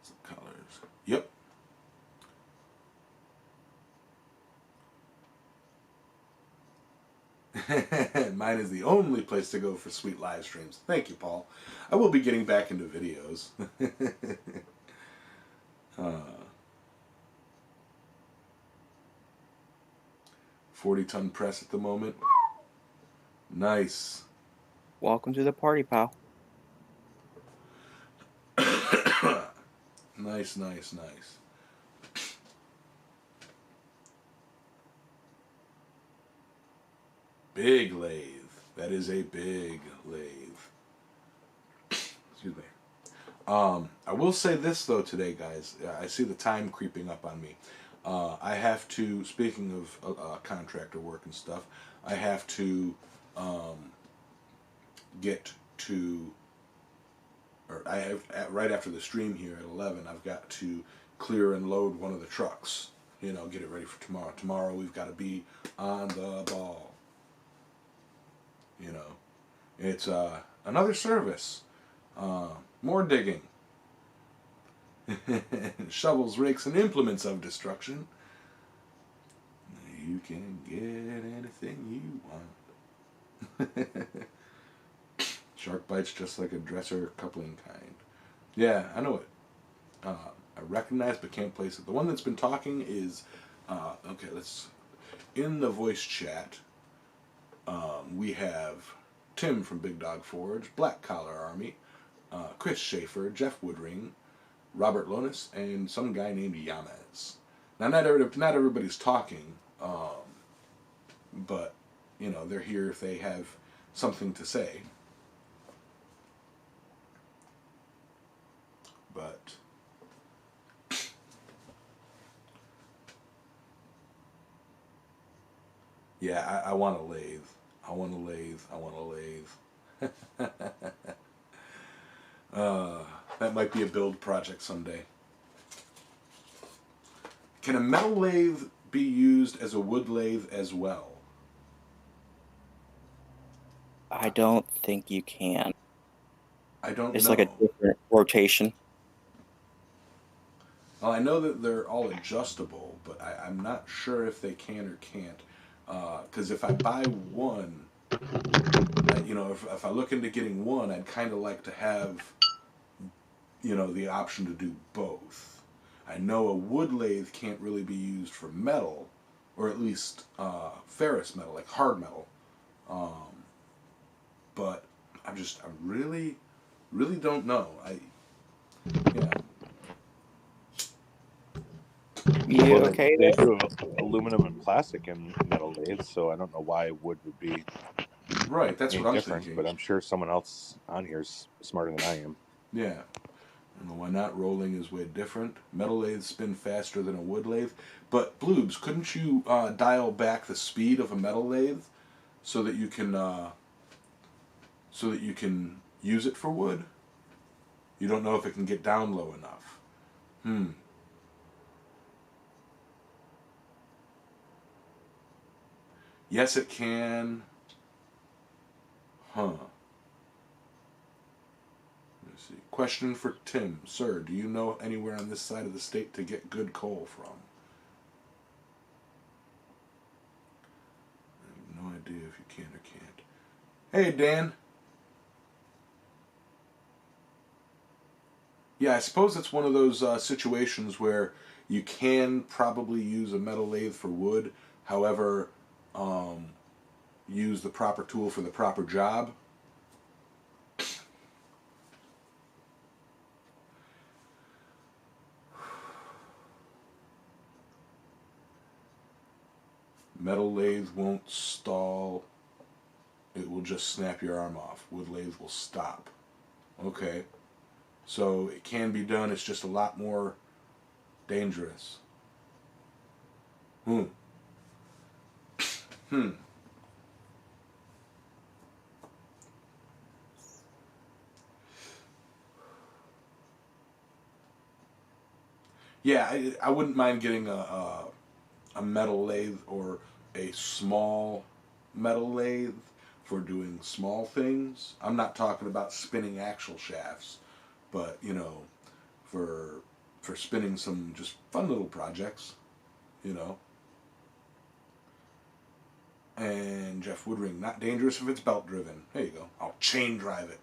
Speaker 3: Some colors. Yep. Mine is the only place to go for sweet live streams. Thank you, Paul. I will be getting back into videos. 40-ton press at the moment. Nice.
Speaker 1: Welcome to the party, pal.
Speaker 3: Nice, nice, nice. Big lathe. That is a big lathe. Excuse me. I will say this, though, today, guys. I see the time creeping up on me. I have to, speaking of contractor work and stuff, I have to get to, or I have, right after the stream here at 11, I've got to clear and load one of the trucks. You know, get it ready for tomorrow. Tomorrow we've got to be on the ball. You know, it's another service. More digging. Shovels, rakes, and implements of destruction. You can get anything you want. Shark bites just like a dresser coupling kind. Yeah, I know it. I recognize but can't place it. The one that's been talking is, okay, let's, in the voice chat, we have Tim from Big Dog Forge, Black Collar Army, Chris Schaefer, Jeff Woodring, Robert Lonis, and some guy named Yamez. Now, not everybody's talking, but, you know, they're here if they have something to say. But yeah, I want a lathe. I want a lathe. I want a lathe. That might be a build project someday. Can a metal lathe be used as a wood lathe as well?
Speaker 1: I don't think you can.
Speaker 3: I don't know.
Speaker 1: It's like a different rotation.
Speaker 3: Well, I know that they're all adjustable, but I'm not sure if they can or can't. Because if I buy one, you know, if I look into getting one, I'd kind of like to have, you know, the option to do both. I know a wood lathe can't really be used for metal, or at least ferrous metal, like hard metal. But I really don't know. Yeah.
Speaker 1: You
Speaker 2: Well,
Speaker 1: okay
Speaker 2: they
Speaker 1: there?
Speaker 2: do aluminum and plastic in metal lathes, so I don't know why wood would be
Speaker 3: Right, that's
Speaker 2: any
Speaker 3: what I'm
Speaker 2: different,
Speaker 3: thinking.
Speaker 2: but I'm sure someone else on here is smarter than I am.
Speaker 3: Yeah. I don't know why not. Rolling is way different. Metal lathes spin faster than a wood lathe. But, Bloobs, couldn't you dial back the speed of a metal lathe so that you can use it for wood. You don't know if it can get down low enough. Yes, it can. Let's see. Question for Tim. Sir, do you know anywhere on this side of the state to get good coal from? I have no idea if you can or can't. Hey, Dan. Yeah, I suppose it's one of those situations where you can probably use a metal lathe for wood. However, use the proper tool for the proper job. Metal lathe won't stall. It will just snap your arm off. Wood lathe will stop. Okay. So it can be done. It's just a lot more dangerous. Yeah, I wouldn't mind getting a metal lathe or a small metal lathe for doing small things. I'm not talking about spinning axle shafts, but you know, for spinning some just fun little projects, you know. And Jeff Woodring, not dangerous if it's belt driven. There you go. I'll chain drive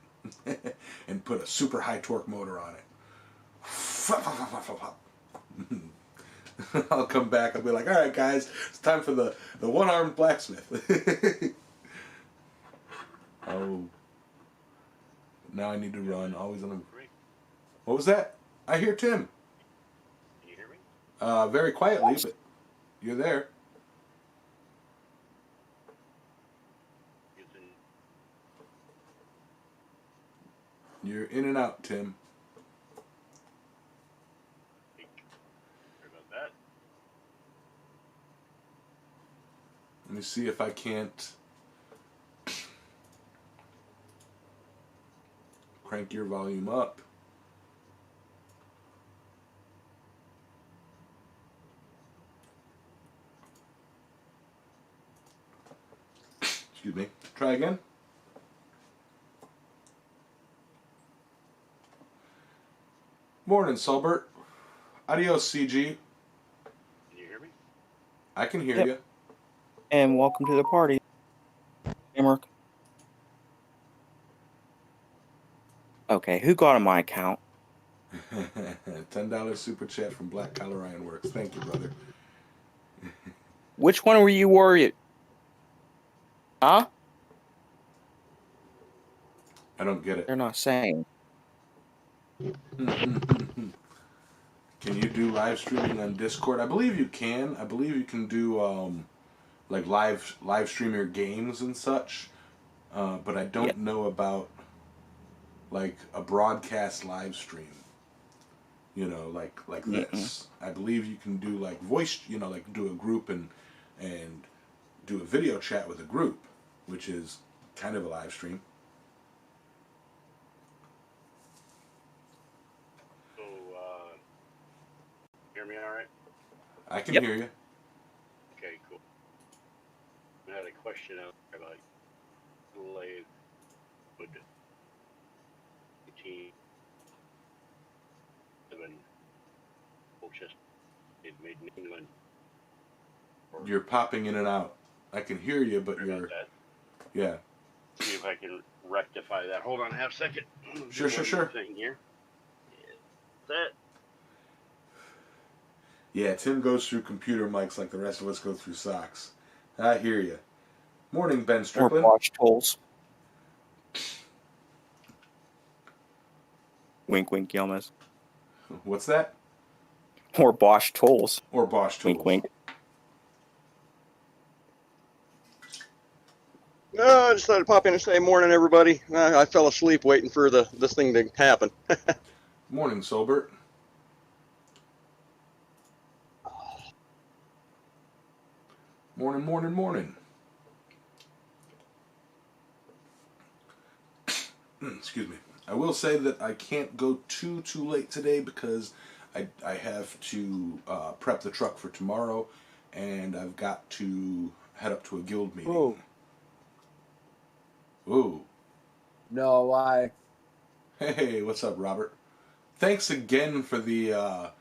Speaker 3: it and put a super high torque motor on it. I'll come back. I'll be like, all right, guys, it's time for the one-armed blacksmith. Oh, now I need to run. Always on a. What was that? I hear Tim.
Speaker 5: Can you hear me?
Speaker 3: Very quietly, but you're there. You're in and out, Tim.
Speaker 5: Sorry about that.
Speaker 3: Let me see if I can't crank your volume up. Excuse me. Try again. Morning, Sulbert. Adios, CG.
Speaker 5: Can you hear me?
Speaker 3: I can hear
Speaker 1: Yep.
Speaker 3: you.
Speaker 1: And welcome to the party, Mark. Okay, who got on my account?
Speaker 3: $10 super chat from Black Collar Ironworks. Thank you, brother.
Speaker 1: Which one were you worried? Huh?
Speaker 3: I don't get it.
Speaker 1: They're not saying.
Speaker 3: Can you do live streaming on Discord? I believe you can. I believe you can do like live stream your games and such. But I don't know about like a broadcast live stream. You know, like this. I believe you can do like voice. You know, like do a group and do a video chat with a group, which is kind of a live stream.
Speaker 5: So, hear me all right?
Speaker 3: I can
Speaker 1: Yep.
Speaker 3: hear you.
Speaker 5: Okay, cool. I had a question about lathe wood 18 Colchester, made in England.
Speaker 3: You're popping in and out. I can hear you, but
Speaker 5: Sorry
Speaker 3: you're
Speaker 5: about that.
Speaker 3: yeah.
Speaker 5: See if I can rectify that. Hold on a half second.
Speaker 3: Sure.
Speaker 5: Thing here. That.
Speaker 3: Yeah, Tim goes through computer mics like the rest of us go through socks. I hear you. Morning, Ben
Speaker 1: Or
Speaker 3: Strickland.
Speaker 1: Bosch tools. Wink, wink, Yelmas.
Speaker 3: What's that?
Speaker 1: Or Bosch tools.
Speaker 3: Or Bosch tools.
Speaker 1: Wink, wink.
Speaker 6: No, I just thought I'd pop in and say morning, everybody. I fell asleep waiting for this thing to happen.
Speaker 3: Morning, Sobert. Morning. excuse me. I will say that I can't go too late today because I have to prep the truck for tomorrow, and I've got to head up to a guild meeting.
Speaker 7: Ooh.
Speaker 3: Ooh.
Speaker 7: No, why?
Speaker 3: Hey, what's up, Robert? Thanks again for the.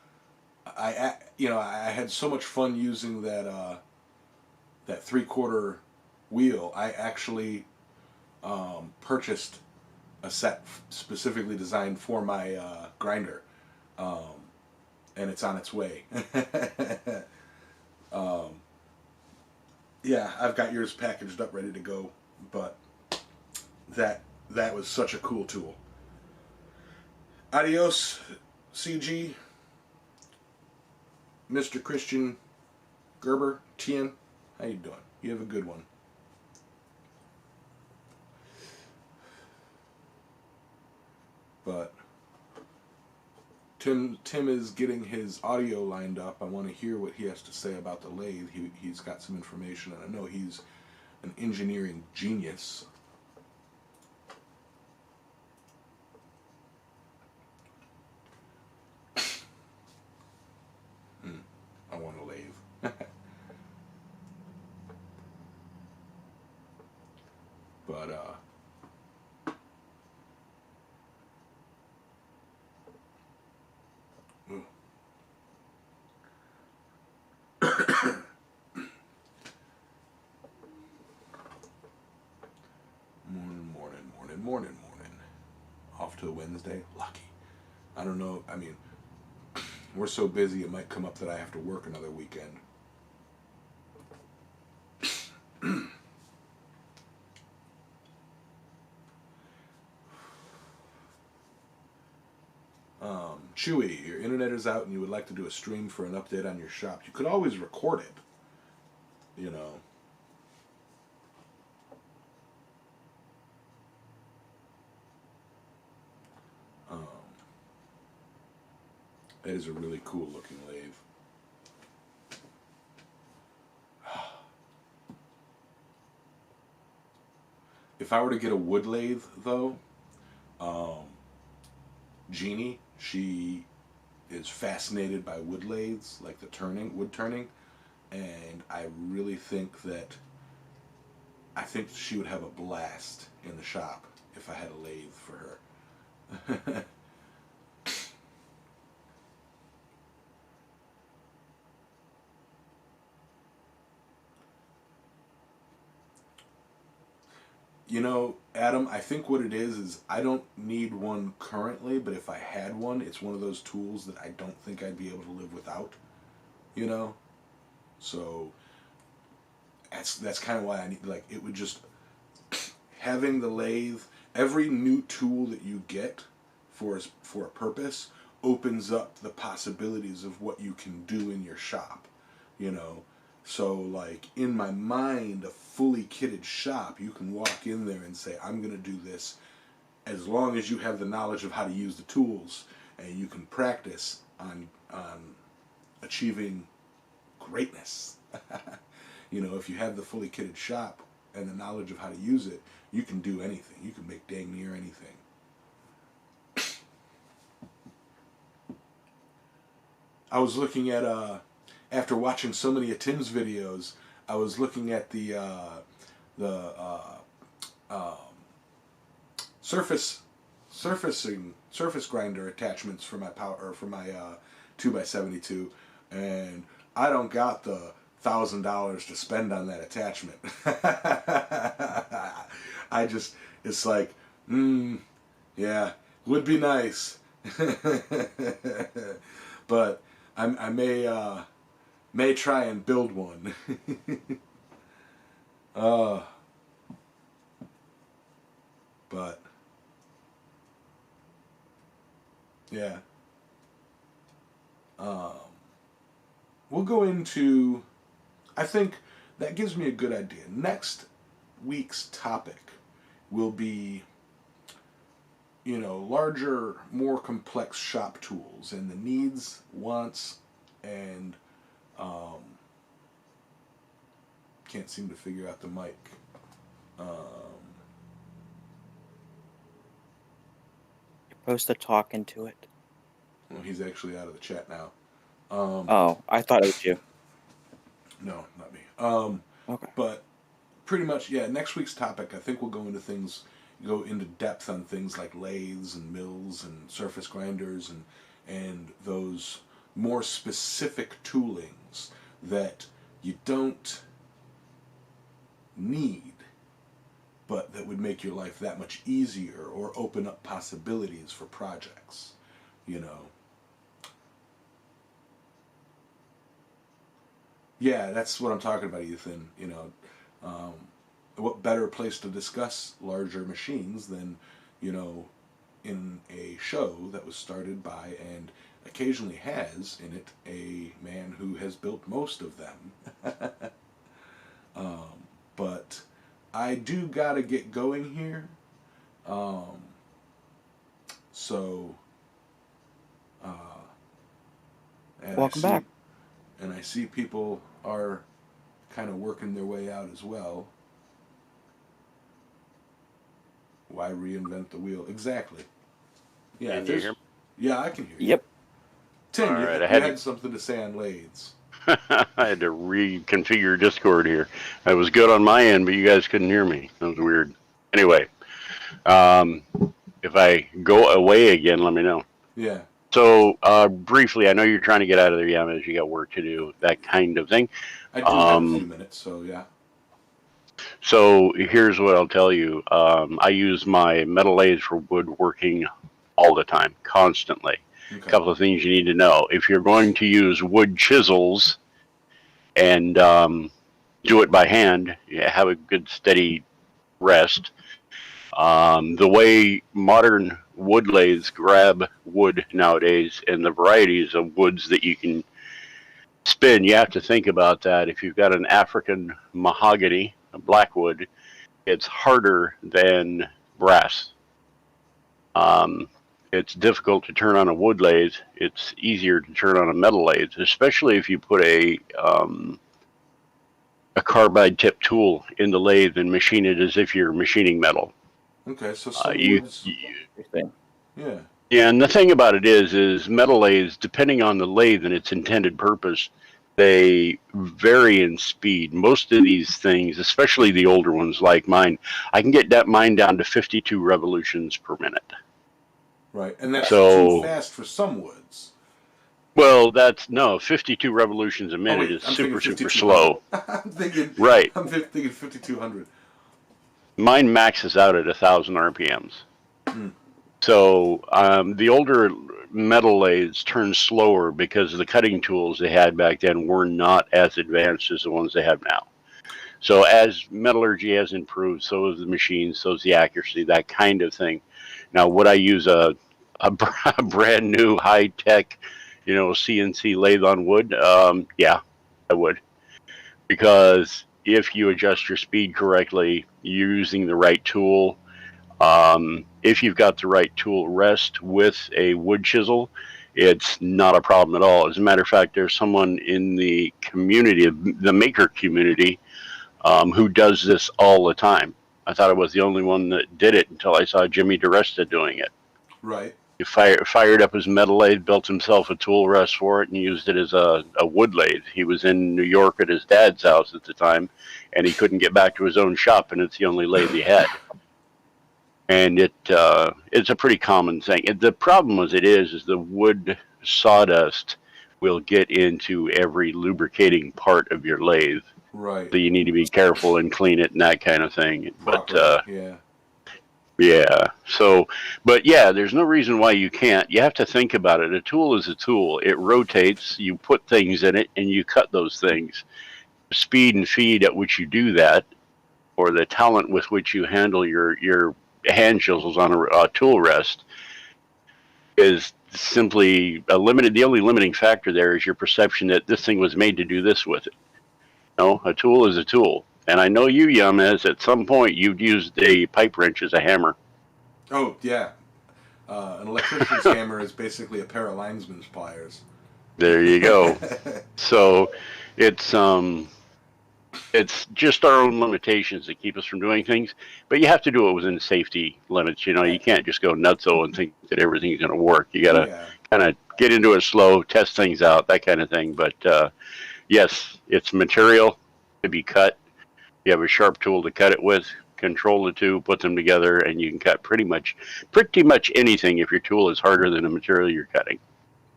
Speaker 3: I had so much fun using that 3/4 wheel. I actually purchased a set specifically designed for my grinder, and it's on its way. Yeah, I've got yours packaged up, ready to go. But that was such a cool tool. Adios, CG, Mr. Christian Gerber, Tien. How you doing? You have a good one. But Tim is getting his audio lined up. I want to hear what he has to say about the lathe. He's got some information, and I know he's an engineering genius. I want a lathe. But morning. Off to a Wednesday. Lucky. I don't know. I mean, we're so busy it might come up that I have to work another weekend. Chewy, your internet is out and you would like to do a stream for an update on your shop. You could always record it. You know. That is a really cool looking lathe. If I were to get a wood lathe, though, Jeannie, she is fascinated by wood lathes, like the wood turning, and I really think she would have a blast in the shop if I had a lathe for her. You know, Adam, I think what it is I don't need one currently, but if I had one, it's one of those tools that I don't think I'd be able to live without, you know? So, that's kind of why I need, like, it would just, having the lathe, every new tool that you get for a purpose opens up the possibilities of what you can do in your shop, you know? So, like, in my mind, a fully kitted shop, you can walk in there and say, I'm going to do this, as long as you have the knowledge of how to use the tools, and you can practice on achieving greatness. You know, if you have the fully kitted shop and the knowledge of how to use it, you can do anything. You can make dang near anything. I was looking at after watching so many of Tim's videos, I was looking at the surface grinder attachments for my 2x72, and I don't got the $1,000 to spend on that attachment. It's like, yeah, would be nice, but I may try and build one. But yeah, we'll go into, I think that gives me a good idea. Next week's topic will be, you know, larger, more complex shop tools and the needs, wants, and can't seem to figure out the mic.
Speaker 1: supposed to talk into it?
Speaker 3: Well, he's actually out of the chat now.
Speaker 1: Oh, I thought it was you.
Speaker 3: No, not me.
Speaker 1: Okay.
Speaker 3: But pretty much, yeah. Next week's topic, I think we'll go into depth on things like lathes and mills and surface grinders and those more specific toolings that you don't need, but that would make your life that much easier or open up possibilities for projects, you know. Yeah, that's what I'm talking about, Ethan. You know, what better place to discuss larger machines than, you know, in a show that was started by and occasionally has in it a man who has built most of them. But I do gotta get going here. So, and
Speaker 1: Welcome back.
Speaker 3: And I see people are kind of working their way out as well. Why reinvent the wheel? Exactly. Yeah,
Speaker 5: Can you hear me?
Speaker 3: Yeah, I can hear you.
Speaker 1: Yep.
Speaker 3: Tim,
Speaker 5: All
Speaker 3: you,
Speaker 5: right,
Speaker 3: you
Speaker 5: I had
Speaker 3: had something to say on lathes.
Speaker 5: I had to reconfigure Discord here. I was good on my end, but you guys couldn't hear me. That was weird. Anyway, if I go away again, let me know.
Speaker 3: Yeah.
Speaker 5: So, briefly, I know you're trying to get out of there, Yamas. You got work to do, that kind of thing.
Speaker 3: I do have a few minutes, so yeah.
Speaker 5: So, here's what I'll tell you. I use my metal lathes for woodworking all the time, constantly.
Speaker 3: Okay.
Speaker 5: A couple of things you need to know. If you're going to use wood chisels and do it by hand, you have a good steady rest. The way modern wood lathes grab wood nowadays and the varieties of woods that you can spin, you have to think about that. If you've got an African mahogany, a black wood, it's harder than brass. It's difficult to turn on a wood lathe. It's easier to turn on a metal lathe, especially if you put a carbide tip tool in the lathe and machine it as if you're machining metal.
Speaker 3: Okay, so some woods. Yeah.
Speaker 5: Yeah, and the thing about it is metal lathes, depending on the lathe and its intended purpose, they vary in speed. Most of these things, especially the older ones like mine, I can get mine down to 52 revolutions per minute.
Speaker 3: Right, and that's
Speaker 5: So,
Speaker 3: too fast for some woods.
Speaker 5: Well, 52 revolutions a minute is super slow.
Speaker 3: I'm thinking,
Speaker 5: Right.
Speaker 3: I'm thinking 5,200.
Speaker 5: Mine maxes out at 1,000 RPMs. So the older metal lathes turn slower because the cutting tools they had back then were not as advanced as the ones they have now. So as metallurgy has improved, so has the machines, so is the accuracy, that kind of thing. Now, would I use a brand new high-tech, CNC lathe on wood? Yeah, I would. Because if you adjust your speed correctly, you're using the right tool. If you've got the right tool rest with a wood chisel, it's not a problem at all. As a matter of fact, there's someone in the community, the maker community, who does this all the time. I thought I was the only one that did it until I saw Jimmy DeResta doing it.
Speaker 3: Right.
Speaker 5: He fired up his metal lathe, built himself a tool rest for it, and used it as a wood lathe. He was in New York at his dad's house at the time, and he couldn't get back to his own shop, and it's the only lathe he had. And it's a pretty common thing. The problem with it is the wood sawdust will get into every lubricating part of your lathe.
Speaker 3: Right.
Speaker 5: So you need to be careful and clean it and that kind of thing. But yeah. So, but yeah, there's no reason why you can't. You have to think about it. A tool is a tool. It rotates. You put things in it, and you cut those things. The speed and feed at which you do that, or the talent with which you handle your hand chisels on a tool rest, is simply a limited. The only limiting factor there is your perception that this thing was made to do this with it. No, a tool is a tool. And I know you, Yamez, at some point you've used a pipe wrench as a hammer.
Speaker 3: Oh, yeah. An electrician's hammer is basically a pair of linesman's pliers.
Speaker 5: There you go. So it's it's just our own limitations that keep us from doing things. But you have to do it within safety limits. You know, you can't just go nutso and think that everything's going to work. You got to kind of get into it slow, test things out, that kind of thing. But yes, it's material to be cut. You have a sharp tool to cut it with. Control the two, put them together, and you can cut pretty much anything if your tool is harder than the material you're cutting.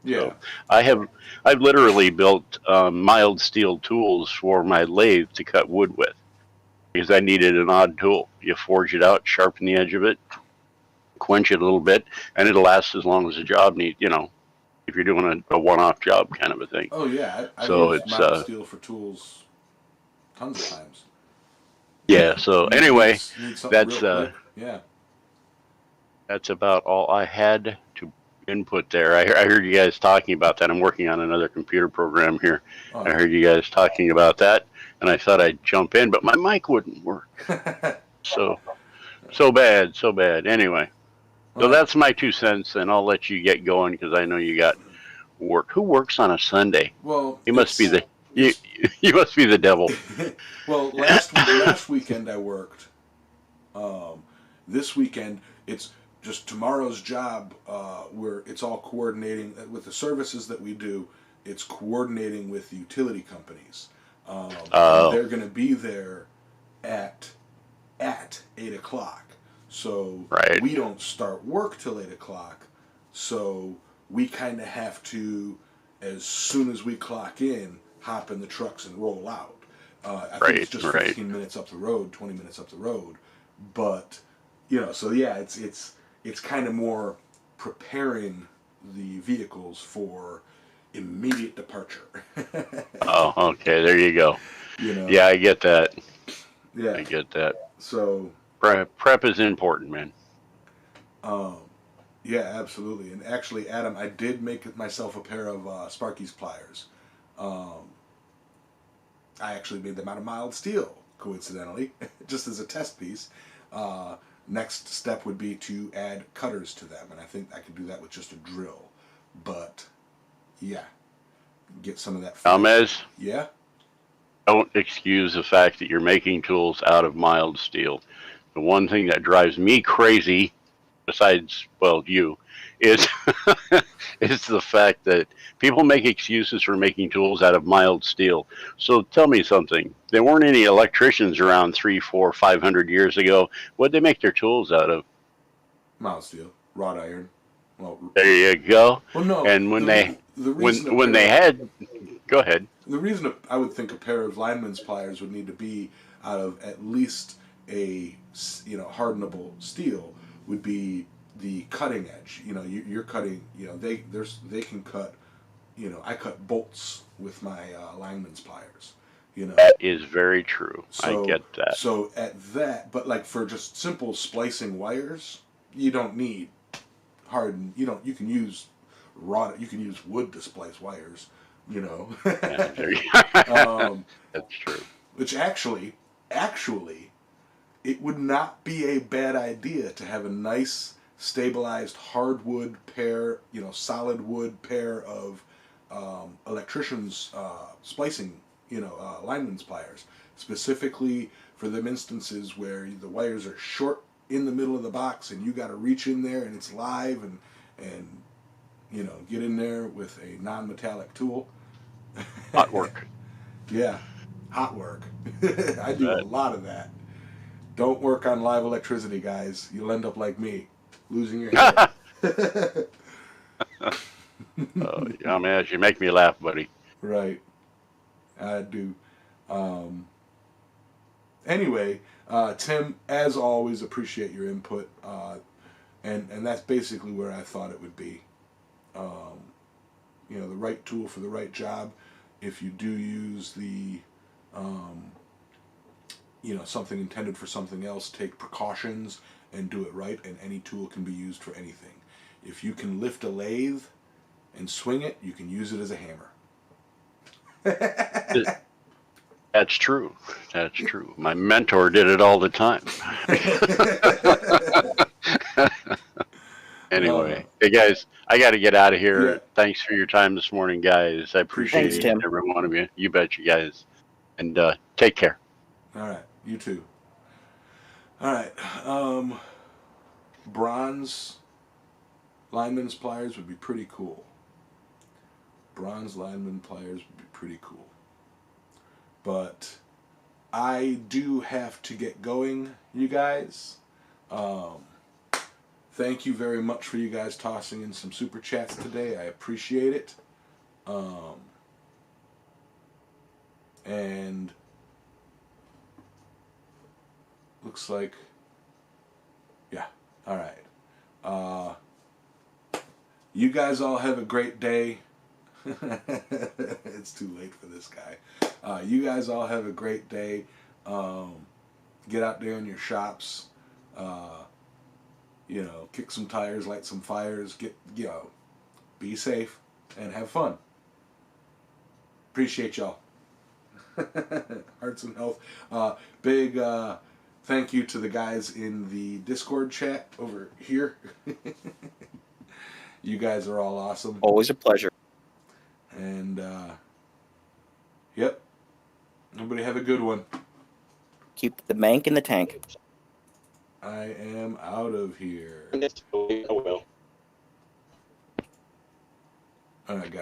Speaker 3: Yeah.
Speaker 5: So I've literally built mild steel tools for my lathe to cut wood with because I needed an odd tool. You forge it out, sharpen the edge of it, quench it a little bit, and it'll last as long as the job needs. You know, if you're doing a one-off job kind of a thing.
Speaker 3: Oh yeah, I've
Speaker 5: So
Speaker 3: used
Speaker 5: it's
Speaker 3: mild steel for tools tons of times.
Speaker 5: yeah. So anyway, that's
Speaker 3: yeah.
Speaker 5: That's about all I had to input there. I heard you guys talking about that. I'm working on another computer program here.
Speaker 3: Oh.
Speaker 5: I heard you guys talking about that, and I thought I'd jump in, but my mic wouldn't work. So bad. Anyway, so that's my 2 cents, and I'll let you get going because I know you got work. Who works on a Sunday?
Speaker 3: Well,
Speaker 5: you must be the you must be the devil.
Speaker 3: Well, last weekend I worked. This weekend it's just tomorrow's job. Where it's all coordinating with the services that we do. It's coordinating with the utility companies. They're going to be there at 8:00. So we don't start work till 8:00. So we kind of have to, as soon as we clock in, hop in the trucks and roll out. I think it's just 15 minutes up the road, 20 minutes up the road. But, you know, so yeah, it's kind of more preparing the vehicles for immediate departure.
Speaker 5: Oh, okay, there you go.
Speaker 3: You know?
Speaker 5: Yeah, I get that.
Speaker 3: Yeah.
Speaker 5: I get that.
Speaker 3: So
Speaker 5: prep is important, man.
Speaker 3: Yeah, absolutely. And actually, Adam, I did make myself a pair of Sparky's pliers. I actually made them out of mild steel, coincidentally, just as a test piece. Next step would be to add cutters to them, and I think I could do that with just a drill. But, yeah, get some of that.
Speaker 5: Almez?
Speaker 3: Yeah?
Speaker 5: Don't excuse the fact that you're making tools out of mild steel. The one thing that drives me crazy, besides, well, you, is is the fact that people make excuses for making tools out of mild steel. So tell me something. There weren't any electricians around 300, 400, 500 years ago. What'd they make their tools out of?
Speaker 3: Mild steel, wrought iron. Well,
Speaker 5: there you go.
Speaker 3: Well, no.
Speaker 5: And when they had, go ahead.
Speaker 3: The reason I would think a pair of lineman's pliers would need to be out of at least a hardenable steel would be the cutting edge. You know, you're cutting. You know, they can cut. You know, I cut bolts with my lineman's pliers. You know,
Speaker 5: that is very true.
Speaker 3: So,
Speaker 5: I get that.
Speaker 3: So at that, but like for just simple splicing wires, you don't need hardened. You can use You can use wood to splice wires. You know.
Speaker 5: Yeah, there you that's true.
Speaker 3: Which actually, it would not be a bad idea to have a nice, stabilized hardwood pair, solid wood pair of electrician's splicing, lineman's pliers, specifically for them instances where the wires are short in the middle of the box and you got to reach in there and it's live and get in there with a non-metallic tool.
Speaker 5: Hot work.
Speaker 3: Yeah, hot work. I do a lot of that. Don't work on live electricity, guys. You'll end up like me, losing your hair.
Speaker 5: I mean, you make me laugh, buddy.
Speaker 3: Right. I do. Anyway, Tim, as always, appreciate your input. And that's basically where I thought it would be. The right tool for the right job. If you do use the, something intended for something else, take precautions and do it right, and any tool can be used for anything. If you can lift a lathe and swing it, you can use it as a hammer.
Speaker 5: That's true. That's true. My mentor did it all the time. Anyway, hey guys, I got to get out of here. Yeah. Thanks for your time this morning, guys. I appreciate every one of you. You bet, you guys. And take care.
Speaker 3: All right, you too. All right, bronze lineman's pliers would be pretty cool. Bronze lineman pliers would be pretty cool. But I do have to get going, you guys. Thank you very much for you guys tossing in some super chats today. I appreciate it. And looks like, yeah, all right. You guys all have a great day. It's too late for this guy. You guys all have a great day. Get out there in your shops. You know, kick some tires, light some fires. Be safe and have fun. Appreciate y'all. Hearts and health. Big thank you to the guys in the Discord chat over here. You guys are all awesome.
Speaker 1: Always a pleasure.
Speaker 3: And, yep. Everybody have a good one.
Speaker 1: Keep the mank in the tank.
Speaker 3: I am out of here.
Speaker 6: I will.
Speaker 3: All right, guys.